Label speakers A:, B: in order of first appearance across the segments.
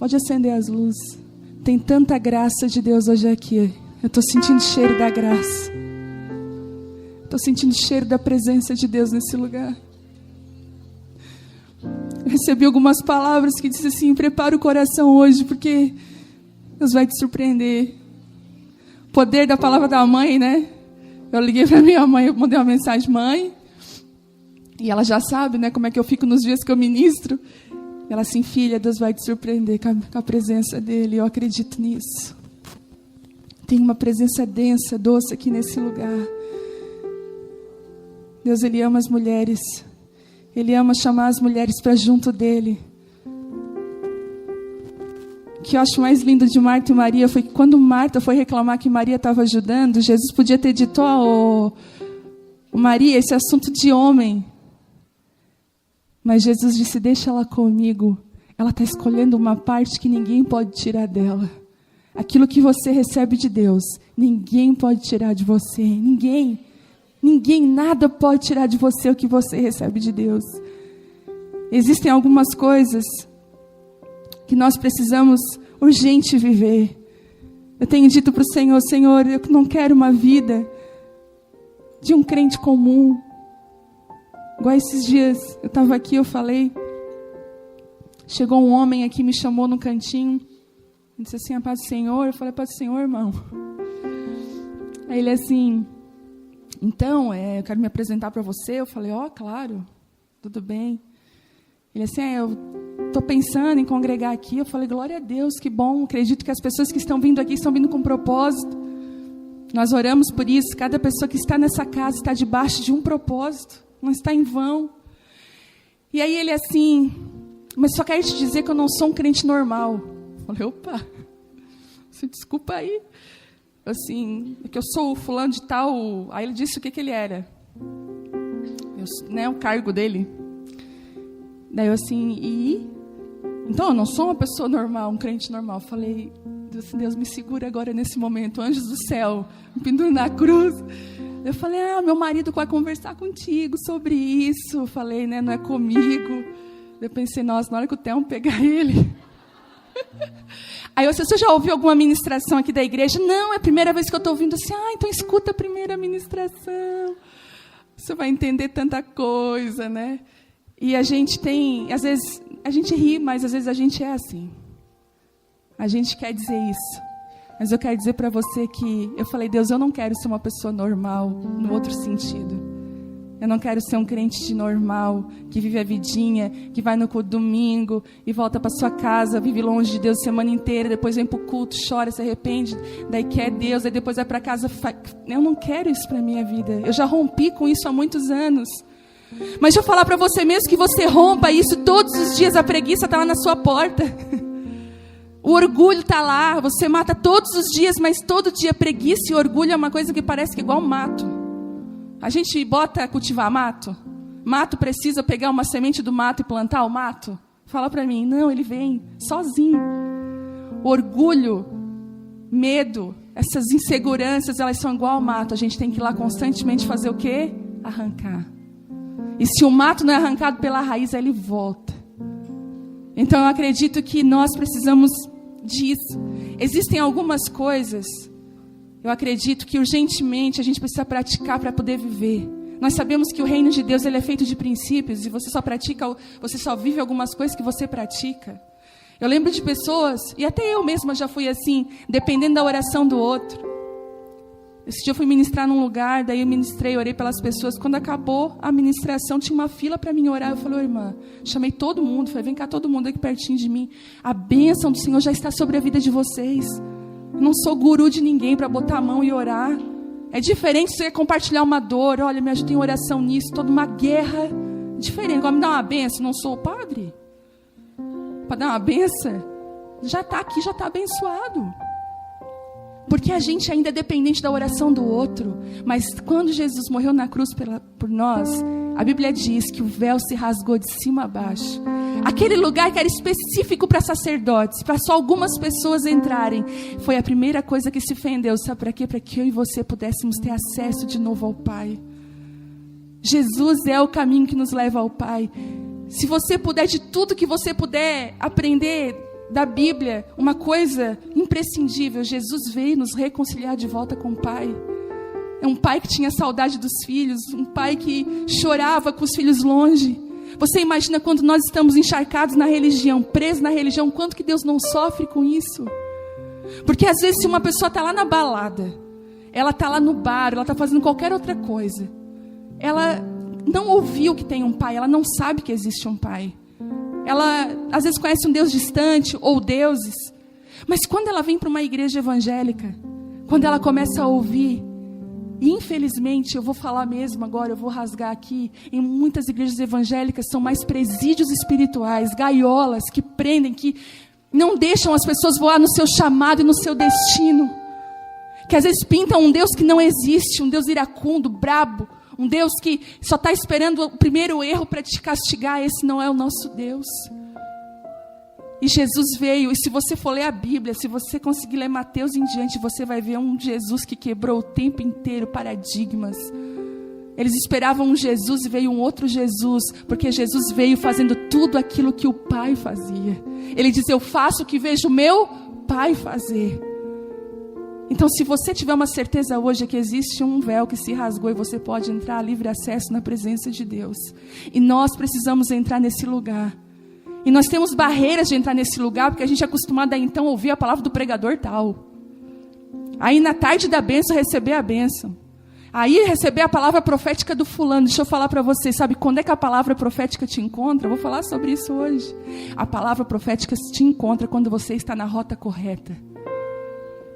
A: Pode acender as luzes. Tem tanta graça de Deus hoje aqui. Eu estou sentindo o cheiro da graça. Estou sentindo o cheiro da presença de Deus nesse lugar. Eu recebi algumas palavras que dizem assim: prepara o coração hoje, porque Deus vai te surpreender. O poder da palavra da mãe, né? Eu liguei para minha mãe, eu mandei uma mensagem: mãe. E ela já sabe, né, como é que eu fico nos dias que eu ministro. Ela assim: filha, Deus vai te surpreender com a presença dEle. Eu acredito nisso. Tem uma presença densa, doce aqui nesse lugar. Deus, Ele ama as mulheres. Ele ama chamar as mulheres para junto dEle. O que eu acho mais lindo de Marta e Maria foi que quando Marta foi reclamar que Maria estava ajudando, Jesus podia ter dito: Maria, esse assunto de homem. Mas Jesus disse: deixa ela comigo. Ela está escolhendo uma parte que ninguém pode tirar dela. Aquilo que você recebe de Deus, ninguém pode tirar de você. Ninguém, nada pode tirar de você o que você recebe de Deus. Existem algumas coisas que nós precisamos urgente viver. Eu tenho dito para o Senhor: Senhor, eu não quero uma vida de um crente comum. Igual esses dias, eu estava aqui, eu falei, chegou um homem aqui, me chamou no cantinho, disse assim: a paz do Senhor. Eu falei: a paz do Senhor, irmão. Aí ele assim: então, eu quero me apresentar para você. Eu falei: claro, tudo bem. Ele assim: eu estou pensando em congregar aqui. Eu falei: glória a Deus, que bom. Acredito que as pessoas que estão vindo aqui estão vindo com propósito. Nós oramos por isso. Cada pessoa que está nessa casa está debaixo de um propósito. Não está em vão. E aí ele assim: mas só quero te dizer que eu não sou um crente normal. Eu falei: opa, você desculpa aí. Assim, que eu sou o fulano de tal. Aí ele disse o que ele era. O cargo dele. Daí eu assim: então eu não sou uma pessoa normal, um crente normal. Eu falei: Deus, me segura agora nesse momento. Anjos do céu, me pendura na cruz. Eu falei: meu marido vai conversar contigo sobre isso. Eu falei, né, não é comigo. Eu pensei: nossa, na hora que o Theo pegar ele. Aí você já ouviu alguma ministração aqui da igreja? Não, é a primeira vez que eu estou ouvindo assim. Então escuta a primeira ministração. Você vai entender tanta coisa, né? E a gente tem, às vezes, a gente ri, mas às vezes a gente é assim. A gente quer dizer isso. Mas eu quero dizer para você que eu falei: Deus, eu não quero ser uma pessoa normal, no outro sentido. Eu não quero ser um crente de normal, que vive a vidinha, que vai no culto domingo e volta para sua casa, vive longe de Deus a semana inteira, depois vem para o culto, chora, se arrepende, daí quer Deus, aí depois vai para casa. Eu não quero isso para a minha vida. Eu já rompi com isso há muitos anos. Mas deixa eu falar para você, mesmo que você rompa isso todos os dias, a preguiça está lá na sua porta. O orgulho está lá, você mata todos os dias, mas todo dia preguiça e orgulho é uma coisa que parece que é igual mato. A gente bota cultivar mato? Mato precisa pegar uma semente do mato e plantar o mato? Fala para mim. Não, ele vem sozinho. Orgulho, medo, essas inseguranças, elas são igual ao mato. A gente tem que ir lá constantemente fazer o quê? Arrancar. E se o mato não é arrancado pela raiz, aí ele volta. Então eu acredito que nós precisamos disso. Existem algumas coisas, eu acredito que urgentemente a gente precisa praticar para poder viver. Nós sabemos que o reino de Deus, ele é feito de princípios, e você só vive algumas coisas que você pratica. Eu lembro de pessoas, e até eu mesma já fui assim, dependendo da oração do outro. Esse dia eu fui ministrar num lugar, daí eu ministrei, orei pelas pessoas. Quando acabou a ministração, tinha uma fila para mim orar. Eu falei: irmã, chamei todo mundo, falei: vem cá todo mundo aqui pertinho de mim. A bênção do Senhor já está sobre a vida de vocês. Eu não sou guru de ninguém para botar a mão e orar. É diferente você compartilhar uma dor. Olha, me ajuda em oração nisso, toda uma guerra. Diferente, agora me dá uma bênção, não sou o padre. Para dar uma bênção, já está aqui, já está abençoado. Porque a gente ainda é dependente da oração do outro. Mas quando Jesus morreu na cruz por nós, a Bíblia diz que o véu se rasgou de cima a baixo. Aquele lugar que era específico para sacerdotes, para só algumas pessoas entrarem, foi a primeira coisa que se fendeu. Sabe para quê? Para que eu e você pudéssemos ter acesso de novo ao Pai. Jesus é o caminho que nos leva ao Pai. Se você puder, de tudo que você puder aprender da Bíblia, uma coisa imprescindível: Jesus veio nos reconciliar de volta com o Pai. É um pai que tinha saudade dos filhos, um pai que chorava com os filhos longe. Você imagina quando nós estamos encharcados na religião, presos na religião, quanto que Deus não sofre com isso? Porque às vezes se uma pessoa está lá na balada, ela está lá no bar, ela está fazendo qualquer outra coisa, ela não ouviu que tem um pai, ela não sabe que existe um pai. Ela às vezes conhece um Deus distante ou deuses, mas quando ela vem para uma igreja evangélica, quando ela começa a ouvir, e infelizmente, eu vou falar mesmo agora, eu vou rasgar aqui, em muitas igrejas evangélicas são mais presídios espirituais, gaiolas que prendem, que não deixam as pessoas voar no seu chamado e no seu destino, que às vezes pintam um Deus que não existe, um Deus iracundo, brabo, um Deus que só está esperando o primeiro erro para te castigar. Esse não é o nosso Deus. E Jesus veio, e se você for ler a Bíblia, se você conseguir ler Mateus em diante, você vai ver um Jesus que quebrou o tempo inteiro paradigmas. Eles esperavam um Jesus e veio um outro Jesus, porque Jesus veio fazendo tudo aquilo que o Pai fazia. Ele diz: eu faço o que vejo o meu Pai fazer. Então, se você tiver uma certeza hoje que existe um véu que se rasgou e você pode entrar a livre acesso na presença de Deus, e nós precisamos entrar nesse lugar. E nós temos barreiras de entrar nesse lugar, porque a gente é acostumado a então ouvir a palavra do pregador tal. Aí na tarde da bênção, receber a bênção. Aí receber a palavra profética do fulano. Deixa eu falar para vocês, sabe quando é que a palavra profética te encontra? Eu vou falar sobre isso hoje. A palavra profética te encontra quando você está na rota correta.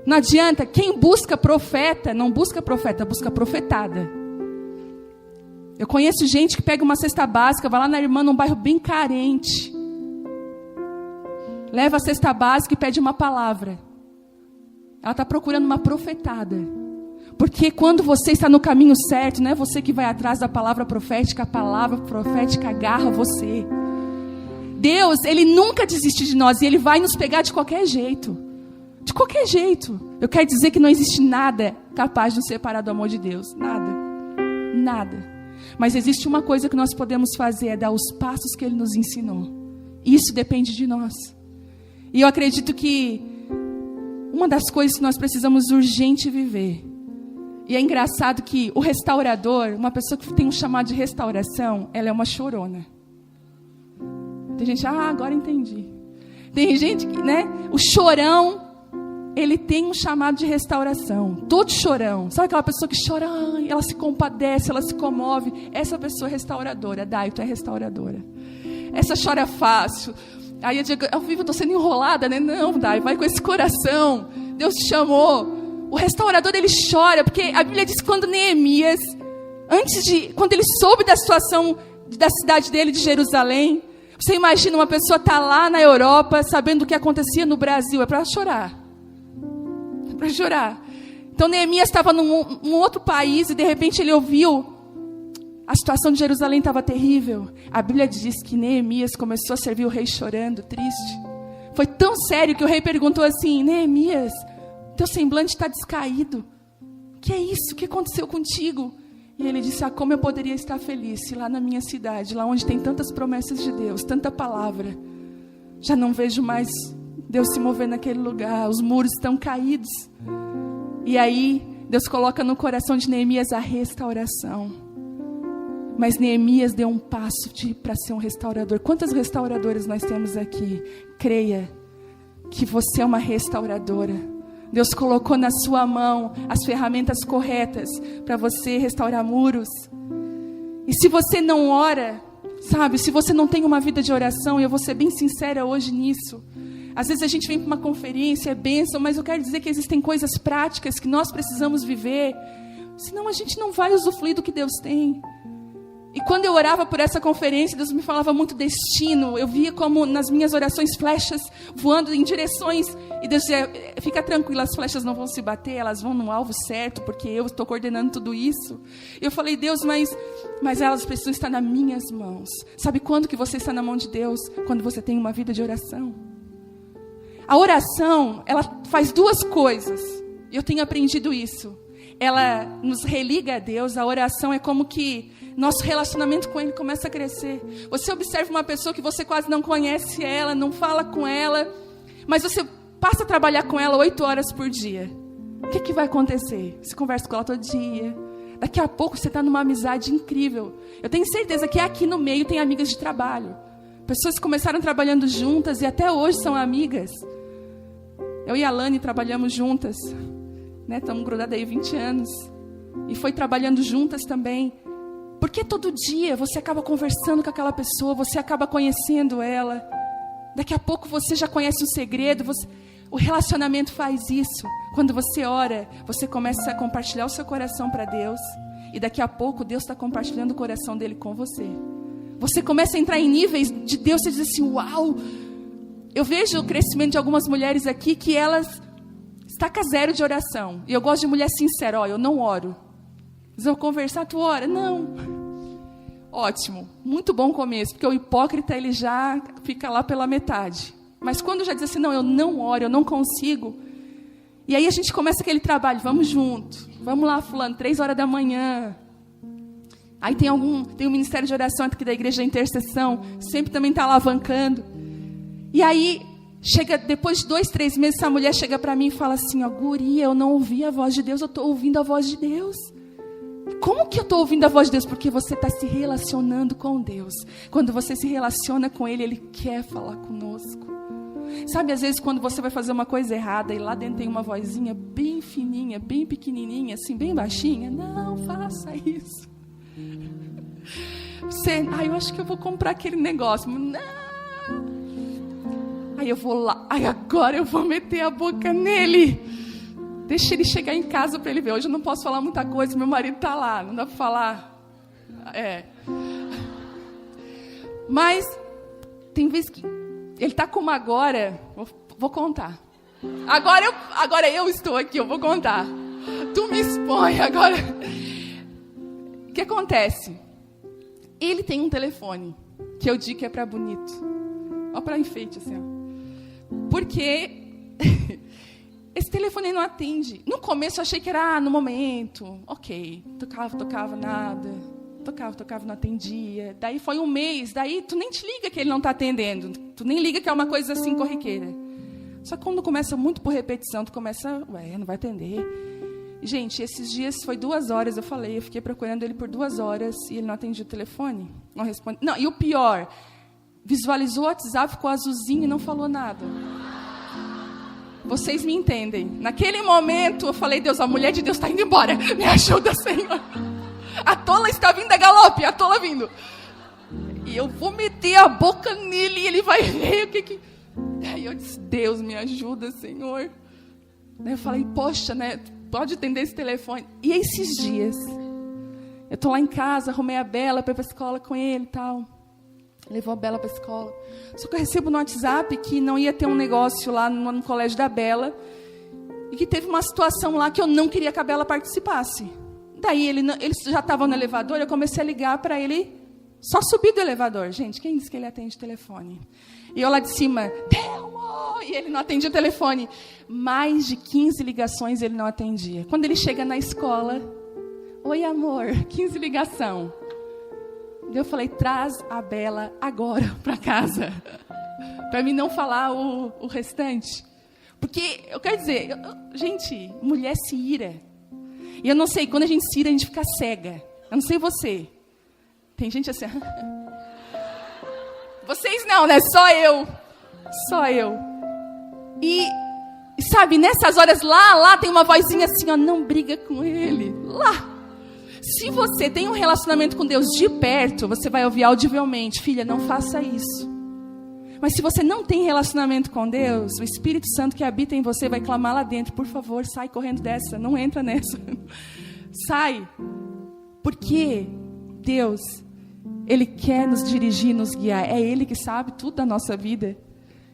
A: Não adianta, quem busca profeta, não busca profeta, busca profetada. Eu conheço gente que pega uma cesta básica, vai lá na irmã num bairro bem carente, leva a cesta básica e pede uma palavra. Ela está procurando uma profetada. Porque quando você está no caminho certo, não é você que vai atrás da palavra profética, a palavra profética agarra você. Deus, Ele nunca desiste de nós, e Ele vai nos pegar de qualquer jeito. De qualquer jeito. Eu quero dizer que não existe nada capaz de nos separar do amor de Deus. Nada. Nada. Mas existe uma coisa que nós podemos fazer, é dar os passos que Ele nos ensinou. Isso depende de nós. E eu acredito que uma das coisas que nós precisamos urgente viver, e é engraçado que o restaurador, uma pessoa que tem um chamado de restauração, ela é uma chorona. Tem gente, agora entendi. Tem gente que, o chorão, ele tem um chamado de restauração. Todo chorão, sabe aquela pessoa que chora, ela se compadece, ela se comove. Essa pessoa é restauradora. Dai, tu é restauradora. Essa chora fácil. Aí eu digo, eu estou sendo enrolada, né? Não, Dai, vai com esse coração. Deus te chamou. O restaurador, ele chora, porque a Bíblia diz que quando Neemias, quando ele soube da situação da cidade dele, de Jerusalém, você imagina uma pessoa estar lá na Europa, sabendo o que acontecia no Brasil, é para chorar. É para chorar. Então Neemias estava num outro país e de repente ele ouviu, a situação de Jerusalém estava terrível. A Bíblia diz que Neemias começou a servir o rei chorando, triste. Foi tão sério que o rei perguntou assim: Neemias, teu semblante está descaído. O que é isso? O que aconteceu contigo? E ele disse: como eu poderia estar feliz se lá na minha cidade, lá onde tem tantas promessas de Deus, tanta palavra, já não vejo mais Deus se mover naquele lugar, os muros estão caídos. E aí Deus coloca no coração de Neemias a restauração. Mas Neemias deu um passo para ser um restaurador. Quantas restauradoras nós temos aqui? Creia que você é uma restauradora. Deus colocou na sua mão as ferramentas corretas para você restaurar muros. E se você não ora, sabe, se você não tem uma vida de oração, e eu vou ser bem sincera hoje nisso, às vezes a gente vem para uma conferência, é bênção, mas eu quero dizer que existem coisas práticas que nós precisamos viver, senão a gente não vai usufruir do que Deus tem. E quando eu orava por essa conferência, Deus me falava muito destino. Eu via como nas minhas orações flechas voando em direções. E Deus dizia: fica tranquila, as flechas não vão se bater, elas vão no alvo certo, porque eu estou coordenando tudo isso. E eu falei: Deus, mas elas precisam estar nas minhas mãos. Sabe quando que você está na mão de Deus? Quando você tem uma vida de oração. A oração, ela faz duas coisas. Eu tenho aprendido isso. Ela nos religa a Deus. A oração é como que nosso relacionamento com Ele começa a crescer. Você observa uma pessoa que você quase não conhece ela, não fala com ela, mas você passa a trabalhar com ela 8 horas por dia. O que vai acontecer? Você conversa com ela todo dia. Daqui a pouco você está numa amizade incrível. Eu tenho certeza que aqui no meio tem amigas de trabalho. Pessoas que começaram trabalhando juntas e até hoje são amigas. Eu e a Lani trabalhamos juntas. Estamos grudadas aí 20 anos. E foi trabalhando juntas também. Porque todo dia você acaba conversando com aquela pessoa, você acaba conhecendo ela. Daqui a pouco você já conhece um segredo. O relacionamento faz isso. Quando você ora, você começa a compartilhar o seu coração para Deus. E daqui a pouco Deus está compartilhando o coração dele com você. Você começa a entrar em níveis de Deus e diz assim, uau! Eu vejo o crescimento de algumas mulheres aqui que elas estacam 0 de oração. E eu gosto de mulher sincera, eu não oro. Mas eu vou conversar, tu ora? Não. Ótimo, muito bom começo, porque o hipócrita ele já fica lá pela metade. Mas quando já diz assim, não, eu não oro, eu não consigo. E aí a gente começa aquele trabalho, vamos junto. Vamos lá, fulano, 3 horas da manhã. Aí tem um ministério de oração aqui da igreja de intercessão, sempre também está alavancando. E aí, chega, depois de 2, 3 meses, essa mulher chega para mim e fala assim, guria, eu não ouvi a voz de Deus, eu estou ouvindo a voz de Deus. Como que eu estou ouvindo a voz de Deus? Porque você está se relacionando com Deus. Quando você se relaciona com Ele, Ele quer falar conosco. Sabe, às vezes quando você vai fazer uma coisa errada e lá dentro tem uma vozinha bem fininha, bem pequenininha, assim, bem baixinha. Não faça isso. Eu acho que eu vou comprar aquele negócio. Não. Aí eu vou lá. Agora eu vou meter a boca nele. Deixa ele chegar em casa para ele ver. Hoje eu não posso falar muita coisa, meu marido está lá. Não dá para falar. Mas tem vezes que ele está como agora. Vou contar. Agora eu estou aqui, eu vou contar. Tu me expõe agora. O que acontece? Ele tem um telefone que eu digo que é para bonito. Olha para enfeite assim. Porque esse telefone não atende. No começo eu achei que era no momento. Ok. Tocava, nada. Tocava, não atendia. Daí foi 1 mês. Daí tu nem te liga que ele não está atendendo. Tu nem liga que é uma coisa assim corriqueira. Só que quando começa muito por repetição, tu começa, não vai atender. Gente, esses dias foi 2 horas, eu fiquei procurando ele por 2 horas e ele não atendia o telefone. Não responde. Não, e o pior, visualizou o WhatsApp, ficou azulzinho e não falou nada. Vocês me entendem. Naquele momento, eu falei, Deus, a mulher de Deus está indo embora. Me ajuda, Senhor. A tola está vindo a galope, a tola vindo. E eu vou meter a boca nele e ele vai ver o que... Aí eu disse, Deus, me ajuda, Senhor. Daí eu falei, poxa, pode atender esse telefone. E esses dias, eu estou lá em casa, arrumei a Bela para ir para a escola com ele e tal. Levou a Bela para a escola. Só que eu recebo no WhatsApp que não ia ter um negócio lá no colégio da Bela. E que teve uma situação lá que eu não queria que a Bela participasse. Daí ele já estava no elevador, eu comecei a ligar para ele, só subir do elevador. Gente, quem disse que ele atende o telefone? E eu lá de cima, Delmo! E ele não atendia o telefone. Mais de 15 ligações ele não atendia. Quando ele chega na escola, oi amor, 15 ligação. Eu falei, traz a Bela agora para casa. Para mim não falar o restante. Porque, eu quero dizer, gente, mulher se ira. E eu não sei, quando a gente se ira, a gente fica cega. Eu não sei você. Tem gente assim... Vocês não, né? Só eu. E sabe, nessas horas lá tem uma vozinha assim, não briga com ele. Lá. Se você tem um relacionamento com Deus de perto, você vai ouvir audivelmente, filha, não faça isso. Mas se você não tem relacionamento com Deus, o Espírito Santo que habita em você vai clamar lá dentro, por favor, sai correndo dessa, não entra nessa. Sai. Porque Deus, Ele quer nos dirigir, nos guiar. É Ele que sabe tudo da nossa vida.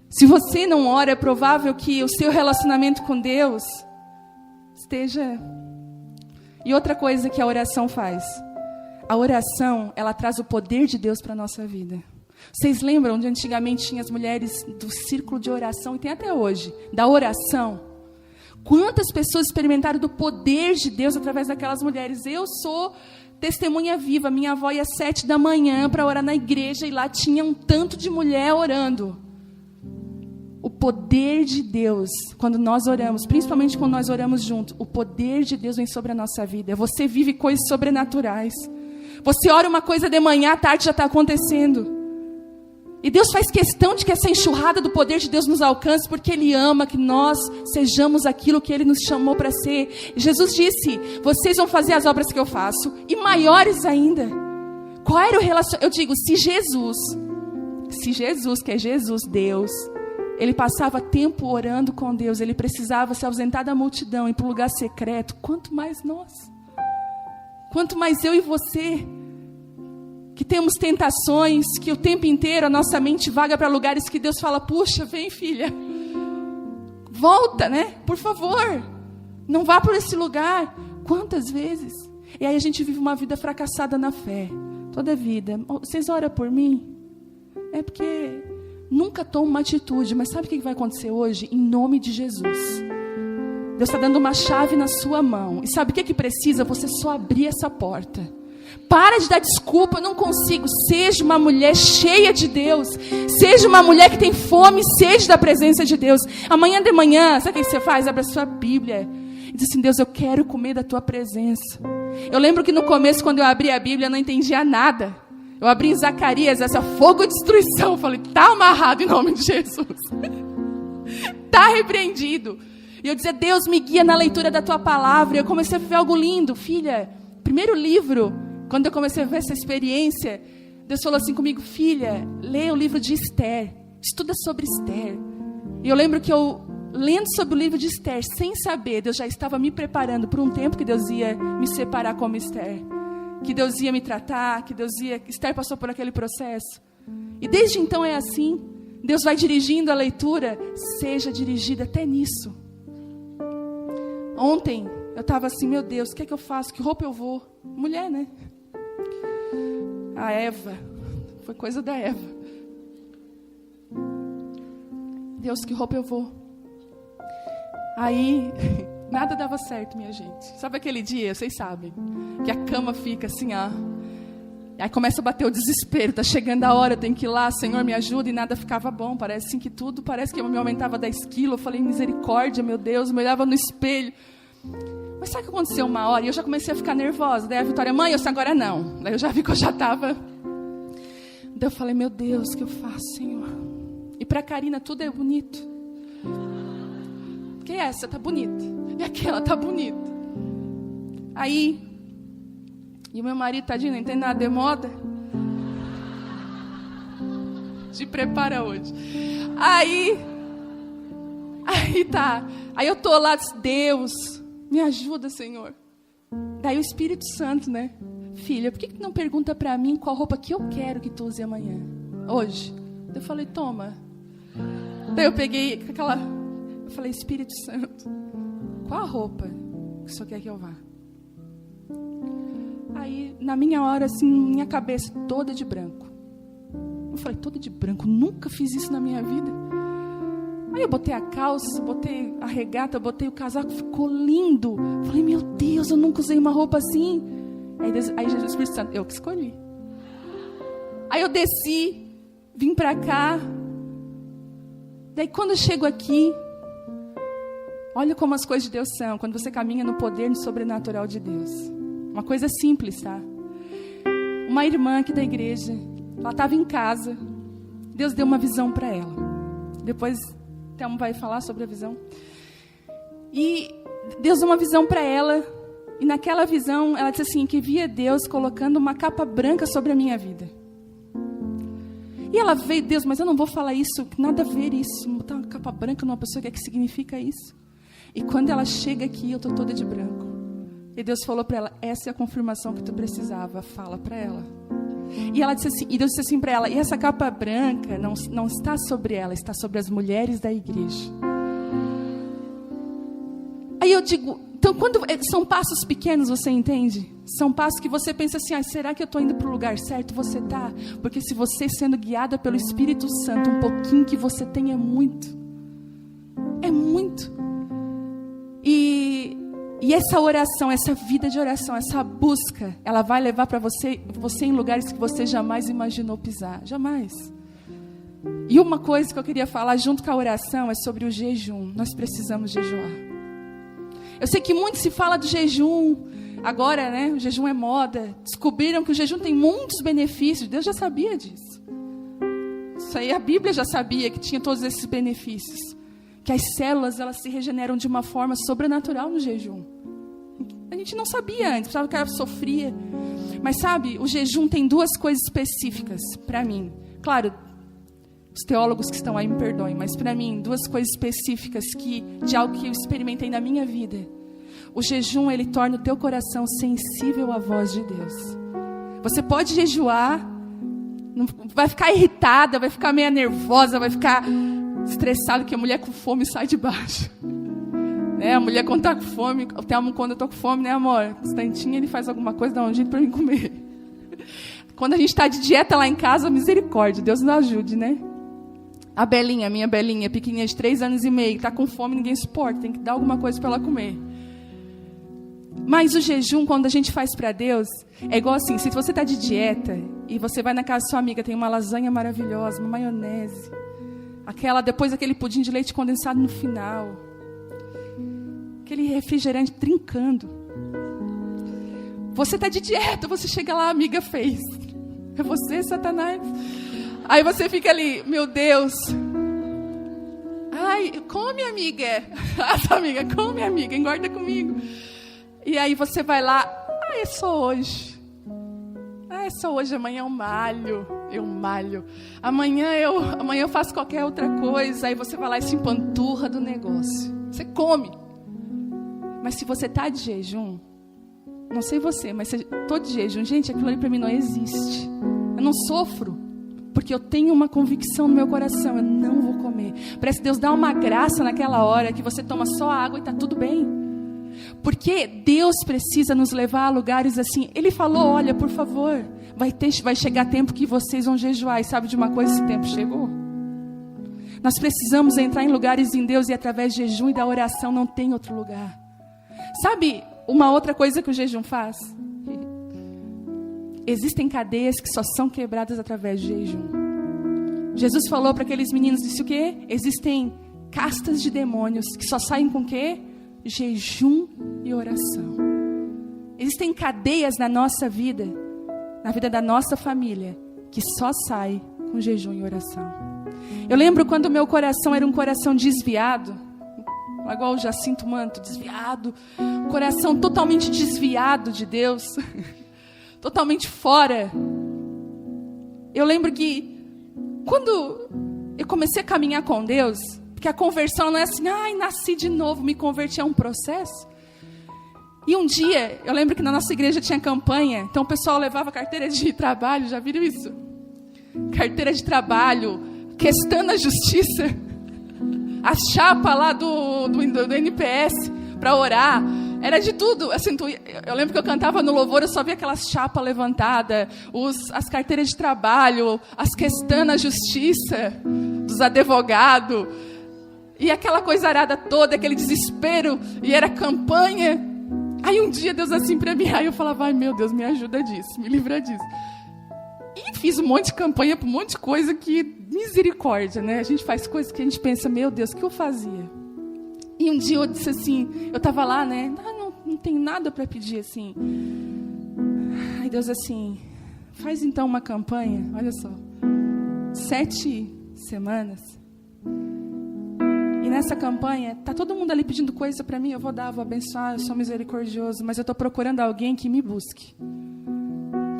A: Se você não ora, é provável que o seu relacionamento com Deus esteja... E outra coisa que a oração faz. A oração, ela traz o poder de Deus para a nossa vida. Vocês lembram de antigamente tinha as mulheres do círculo de oração, e tem até hoje, da oração? Quantas pessoas experimentaram do poder de Deus através daquelas mulheres? Eu sou testemunha viva. Minha avó ia às 7 da manhã para orar na igreja, e lá tinha um tanto de mulher orando. o poder de Deus, quando nós oramos, principalmente quando nós oramos juntos, o poder de Deus vem sobre a nossa vida. Você vive coisas sobrenaturais. Você ora uma coisa de manhã, à tarde já está acontecendo. E Deus faz questão de que essa enxurrada do poder de Deus nos alcance, porque Ele ama que nós sejamos aquilo que Ele nos chamou para ser. Jesus disse, vocês vão fazer as obras que eu faço, e maiores ainda. Qual era o relacionamento? Eu digo, se Jesus, que é Jesus, Deus, Ele passava tempo orando com Deus, Ele precisava se ausentar da multidão, ir para um lugar secreto, quanto mais nós. Quanto mais eu e você, que temos tentações, que o tempo inteiro a nossa mente vaga para lugares que Deus fala, puxa, vem filha, volta, né? Por favor, não vá por esse lugar. Quantas vezes? E aí a gente vive uma vida fracassada na fé, toda a vida. Vocês oram por mim? É porque nunca tomo uma atitude, mas sabe o que vai acontecer hoje? Em nome de Jesus. Deus está dando uma chave na sua mão. E sabe o que precisa? Você só abrir essa porta. Para de dar desculpa, eu não consigo. Seja uma mulher cheia de Deus. Seja uma mulher que tem fome e sede da presença de Deus. Amanhã de manhã, sabe o que você faz? Abre a sua Bíblia e diz assim, Deus, eu quero comer da tua presença. Eu lembro que no começo, quando eu abri a Bíblia, eu não entendia nada. Eu abri em Zacarias, essa fogo de destruição. Eu falei, está amarrado em nome de Jesus. Está repreendido. E eu dizia, Deus, me guia na leitura da tua palavra. E eu comecei a ver algo lindo. Filha, primeiro livro, quando eu comecei a ver essa experiência, Deus falou assim comigo, filha, leia o livro de Esther, estuda sobre Esther. E eu lembro que eu, lendo sobre o livro de Esther, sem saber, Deus já estava me preparando por um tempo que Deus ia me separar como Esther, que Deus ia me tratar, que Esther passou por aquele processo. E desde então é assim, Deus vai dirigindo a leitura, seja dirigida até nisso. Ontem, eu estava assim, meu Deus, o que é que eu faço? Que roupa eu vou? Mulher, né? A Eva, foi coisa da Eva. Deus, que roupa eu vou? Aí, nada dava certo, minha gente. Sabe aquele dia, vocês sabem, que a cama fica assim, ó. Aí começa a bater o desespero, tá chegando a hora, eu tenho que ir lá, Senhor, me ajuda, e nada ficava bom. Parece assim que tudo, parece que eu me aumentava 10 quilos. Eu falei, misericórdia, meu Deus, eu me olhava no espelho. Mas sabe o que aconteceu uma hora? E eu já comecei a ficar nervosa. Daí a Vitória, mãe, eu sei agora não. Daí eu já vi que eu já estava. Daí eu falei, meu Deus, o que eu faço, Senhor? E para a Karina tudo é bonito. Porque essa tá bonita. E aquela tá bonita. Aí, e o meu marido, tadinho, não entende nada de moda. Te prepara hoje. Aí tá. Aí eu tô lá, Deus, me ajuda, Senhor. Daí o Espírito Santo, né? Filha, por que tu não pergunta pra mim qual roupa que eu quero que tu use amanhã? Hoje. Daí eu falei, toma. Daí eu peguei aquela... Eu falei, Espírito Santo, qual a roupa que o Senhor quer que eu vá? Aí, na minha hora, assim, minha cabeça toda de branco. Eu falei, toda de branco? Nunca fiz isso na minha vida. Aí eu botei a calça, botei a regata, botei o casaco, ficou lindo. Falei, meu Deus, eu nunca usei uma roupa assim. Aí Jesus Espírito Santo, eu que escolhi. Aí eu desci, vim pra cá. Daí quando eu chego aqui, olha como as coisas de Deus são, quando você caminha no poder no sobrenatural de Deus. Uma coisa simples, tá? Uma irmã aqui da igreja, ela estava em casa, Deus deu uma visão para ela. Depois Thelma vai falar sobre a visão. E Deus deu uma visão para ela, e naquela visão ela disse assim, que via Deus colocando uma capa branca sobre a minha vida. E ela veio, Deus, mas eu não vou falar isso, nada a ver isso, botar uma capa branca numa pessoa, o que é que significa isso? E quando ela chega aqui, eu estou toda de branco. E Deus falou para ela, essa é a confirmação que tu precisava, fala para ela. E ela disse assim, e Deus disse assim para ela, e essa capa branca não está sobre ela, está sobre as mulheres da igreja. Aí eu digo, então quando são passos pequenos, você entende? São passos que você pensa assim, será que eu estou indo para o lugar certo? Você está, porque se você sendo guiada pelo Espírito Santo, um pouquinho que você tem é muito. É muito. E essa oração, essa vida de oração, essa busca, ela vai levar para você em lugares que você jamais imaginou pisar. Jamais. E uma coisa que eu queria falar junto com a oração é sobre o jejum. Nós precisamos jejuar. Eu sei que muito se fala do jejum. Agora, né, o jejum é moda. Descobriram que o jejum tem muitos benefícios. Deus já sabia disso. Isso aí a Bíblia já sabia que tinha todos esses benefícios. Que as células, elas se regeneram de uma forma sobrenatural no jejum. A gente não sabia antes, pensava que ela sofria. Mas sabe, o jejum tem duas coisas específicas para mim. Claro, os teólogos que estão aí me perdoem, mas para mim, duas coisas específicas de algo que eu experimentei na minha vida. O jejum, ele torna o teu coração sensível à voz de Deus. Você pode jejuar, não vai ficar irritada, vai ficar meio nervosa, vai ficar estressada, que a mulher com fome sai de baixo. A mulher quando está com fome, quando eu estou com fome, né, amor? Um instantinho ele faz alguma coisa, dá um jeito para mim comer. Quando a gente está de dieta lá em casa, misericórdia, Deus nos ajude, né? A Belinha, minha Belinha, pequenininha de 3 anos e meio, está com fome, ninguém suporta, tem que dar alguma coisa para ela comer. Mas o jejum, quando a gente faz para Deus, é igual assim, se você está de dieta e você vai na casa da sua amiga, tem uma lasanha maravilhosa, uma maionese, depois aquele pudim de leite condensado no final, aquele refrigerante trincando. Você está de dieta, você chega lá, a amiga fez. É você, Satanás? Aí você fica ali, meu Deus. Ai, come, amiga. Essa amiga, come, amiga, engorda comigo. E aí você vai lá, é só hoje. É só hoje, amanhã eu malho. Amanhã eu faço qualquer outra coisa. Aí você vai lá e se empanturra do negócio. Você come. Mas se você está de jejum, não sei você, mas se estou de jejum, gente, aquilo ali para mim não existe. Eu não sofro, porque eu tenho uma convicção no meu coração, eu não vou comer. Parece que Deus dá uma graça naquela hora que você toma só água e está tudo bem. Porque Deus precisa nos levar a lugares assim. Ele falou, olha, por favor, vai chegar tempo que vocês vão jejuar. E sabe de uma coisa, esse tempo chegou? Nós precisamos entrar em lugares em Deus e através de jejum e da oração não tem outro lugar. Sabe uma outra coisa que o jejum faz? Existem cadeias que só são quebradas através de jejum. Jesus falou para aqueles meninos, disse o quê? Existem castas de demônios que só saem com o quê? Jejum e oração. Existem cadeias na nossa vida, na vida da nossa família, que só sai com jejum e oração. Eu lembro quando o meu coração era um coração desviado, igual o Jacinto Manto, desviado, coração totalmente desviado de Deus, totalmente fora. Eu lembro que quando eu comecei a caminhar com Deus, porque a conversão não é assim, nasci de novo, me converti, é um processo. E um dia, eu lembro que na nossa igreja tinha campanha, então o pessoal levava carteira de trabalho, já viram isso? Carteira de trabalho, questão na justiça, a chapa lá do NPS para orar, era de tudo. Assim, eu lembro que eu cantava no louvor, eu só via aquelas chapas levantadas, as carteiras de trabalho, as questões na justiça, dos advogados, e aquela coisa arada toda, aquele desespero, e era campanha. Aí um dia Deus assim para mim, aí eu falava, ai meu Deus, me ajuda disso, me livra disso. E fiz um monte de campanha para um monte de coisa que, misericórdia, né? A gente faz coisas que a gente pensa, meu Deus, o que eu fazia? E um dia eu disse assim, eu estava lá, né? Não tenho nada para pedir, assim. Aí Deus assim, faz então uma campanha, olha só, 7 semanas. E nessa campanha, tá todo mundo ali pedindo coisa para mim, eu vou dar, vou abençoar, eu sou misericordioso, mas eu estou procurando alguém que me busque.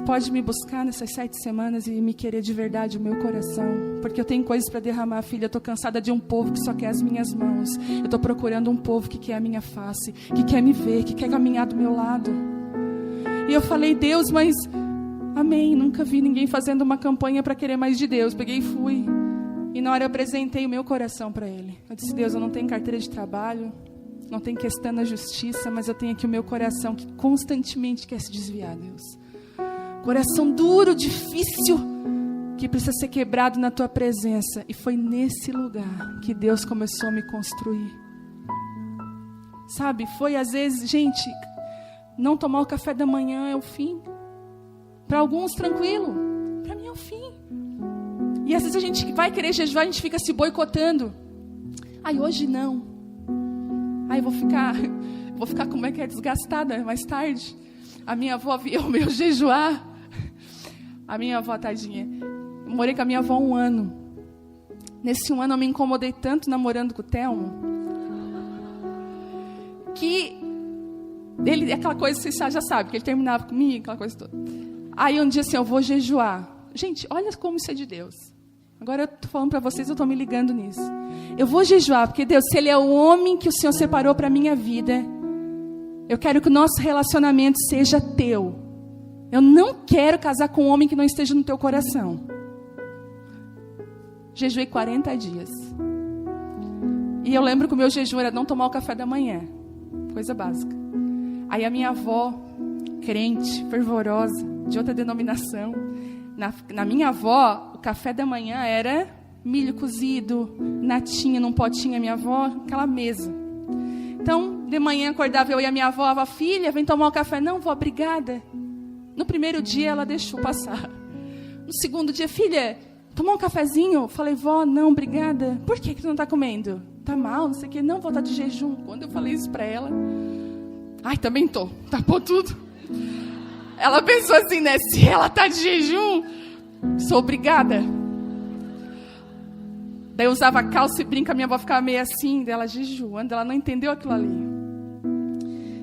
A: Pode me buscar nessas 7 semanas e me querer de verdade o meu coração. Porque eu tenho coisas para derramar, filha. Eu estou cansada de um povo que só quer as minhas mãos. Eu estou procurando um povo que quer a minha face, que quer me ver, que quer caminhar do meu lado. E eu falei, Deus, mas... Amém, nunca vi ninguém fazendo uma campanha para querer mais de Deus. Peguei e fui. E na hora eu apresentei o meu coração para Ele. Eu disse, Deus, eu não tenho carteira de trabalho, não tenho questão na justiça, mas eu tenho aqui o meu coração que constantemente quer se desviar, Deus. Coração duro, difícil, que precisa ser quebrado na Tua presença. E foi nesse lugar que Deus começou a me construir. Sabe, foi às vezes, gente, não tomar o café da manhã é o fim. Para alguns, tranquilo. Para mim é o fim. E às vezes a gente vai querer jejuar, a gente fica se boicotando. Ai, hoje não. Ai, vou ficar como é que é, desgastada mais tarde. A minha avó via o meu jejuar. A minha avó, tadinha. Eu morei com a minha avó 1 ano. Nesse 1 ano eu me incomodei tanto namorando com o Telmo. Que ele, aquela coisa que você já sabe, que ele terminava comigo, aquela coisa toda. Aí um dia assim, eu vou jejuar. Gente, olha como isso é de Deus. Agora eu estou falando para vocês, eu estou me ligando nisso. Eu vou jejuar, porque Deus, se Ele é o homem que o Senhor separou para a minha vida, eu quero que o nosso relacionamento seja teu. Eu não quero casar com um homem que não esteja no teu coração. Jejuei 40 dias. E eu lembro que o meu jejum era não tomar o café da manhã. Coisa básica. Aí a minha avó, crente, fervorosa, de outra denominação. Na minha avó, o café da manhã era milho cozido, natinha num potinho, a minha avó, aquela mesa. Então, de manhã acordava eu e a minha avó, filha, vem tomar o café. Não, vó, obrigada. No primeiro dia ela deixou passar. No segundo dia, filha, tomar um cafezinho? Falei, vó, não, obrigada. Por que tu não está comendo? Tá mal, não sei o quê. Não, vó, tá de jejum. Quando eu falei isso para ela, ai, também tô, tapou tudo. Ela pensou assim, né, se ela tá de jejum, sou obrigada. Daí eu usava calça e brinca, minha avó ficava meio assim, dela jejuando, ela não entendeu aquilo ali.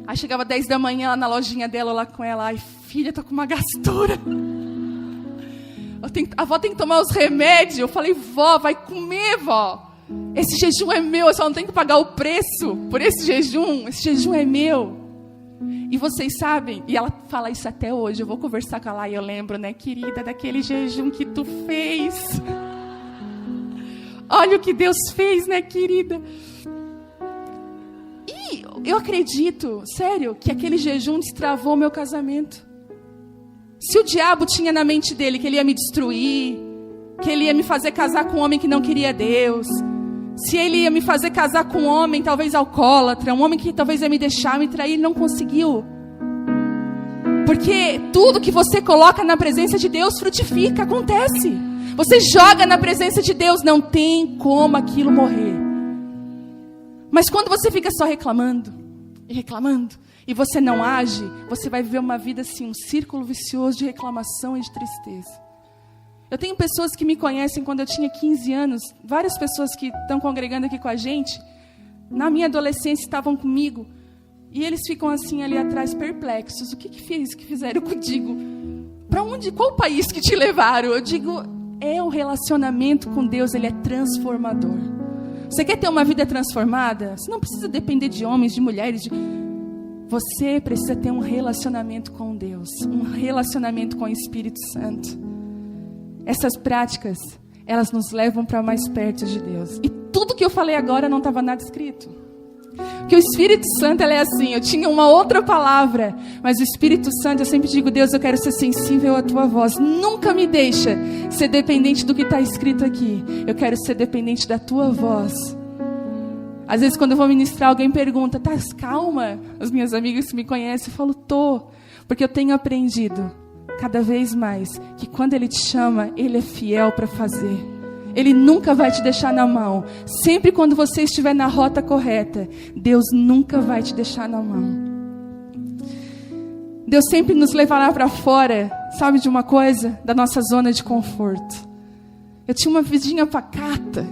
A: Aí chegava 10 da manhã lá na lojinha dela, lá com ela, ai filha, tô com uma gastura. A avó tem que tomar os remédios. Eu falei, vó, vai comer, vó. Esse jejum é meu, eu só não tenho que pagar o preço por esse jejum é meu. E vocês sabem, e ela fala isso até hoje, eu vou conversar com ela e eu lembro, né, querida, daquele jejum que tu fez. Olha o que Deus fez, né, querida? E eu acredito, sério, que aquele jejum destravou meu casamento. Se o diabo tinha na mente dele que ele ia me destruir, que ele ia me fazer casar com um homem que não queria Deus, se ele ia me fazer casar com um homem talvez alcoólatra, um homem que talvez ia me deixar, me trair, ele não conseguiu. Porque tudo que você coloca na presença de Deus frutifica, acontece. Você joga na presença de Deus, não tem como aquilo morrer. Mas quando você fica só reclamando, e você não age, você vai viver uma vida assim, um círculo vicioso de reclamação e de tristeza. Eu tenho pessoas que me conhecem quando eu tinha 15 anos, várias pessoas que estão congregando aqui com a gente, na minha adolescência estavam comigo, e eles ficam assim ali atrás perplexos. O que fizeram contigo? Para onde, qual país que te levaram? Eu digo, o relacionamento com Deus, ele é transformador. Você quer ter uma vida transformada? Você não precisa depender de homens, de mulheres, Você precisa ter um relacionamento com Deus, um relacionamento com o Espírito Santo. Essas práticas, elas nos levam para mais perto de Deus. E tudo que eu falei agora não estava nada escrito. Porque o Espírito Santo, ele é assim, eu tinha uma outra palavra, mas o Espírito Santo, eu sempre digo, Deus, eu quero ser sensível à tua voz. Nunca me deixa ser dependente do que está escrito aqui. Eu quero ser dependente da tua voz. Às vezes quando eu vou ministrar, alguém pergunta, tá, calma? As minhas amigas que me conhecem, eu falo, tô. Porque eu tenho aprendido cada vez mais que quando Ele te chama, Ele é fiel para fazer. Ele nunca vai te deixar na mão. Sempre quando você estiver na rota correta, Deus nunca vai te deixar na mão. Deus sempre nos levará para fora, sabe de uma coisa? Da nossa zona de conforto. Eu tinha uma vidinha pacata.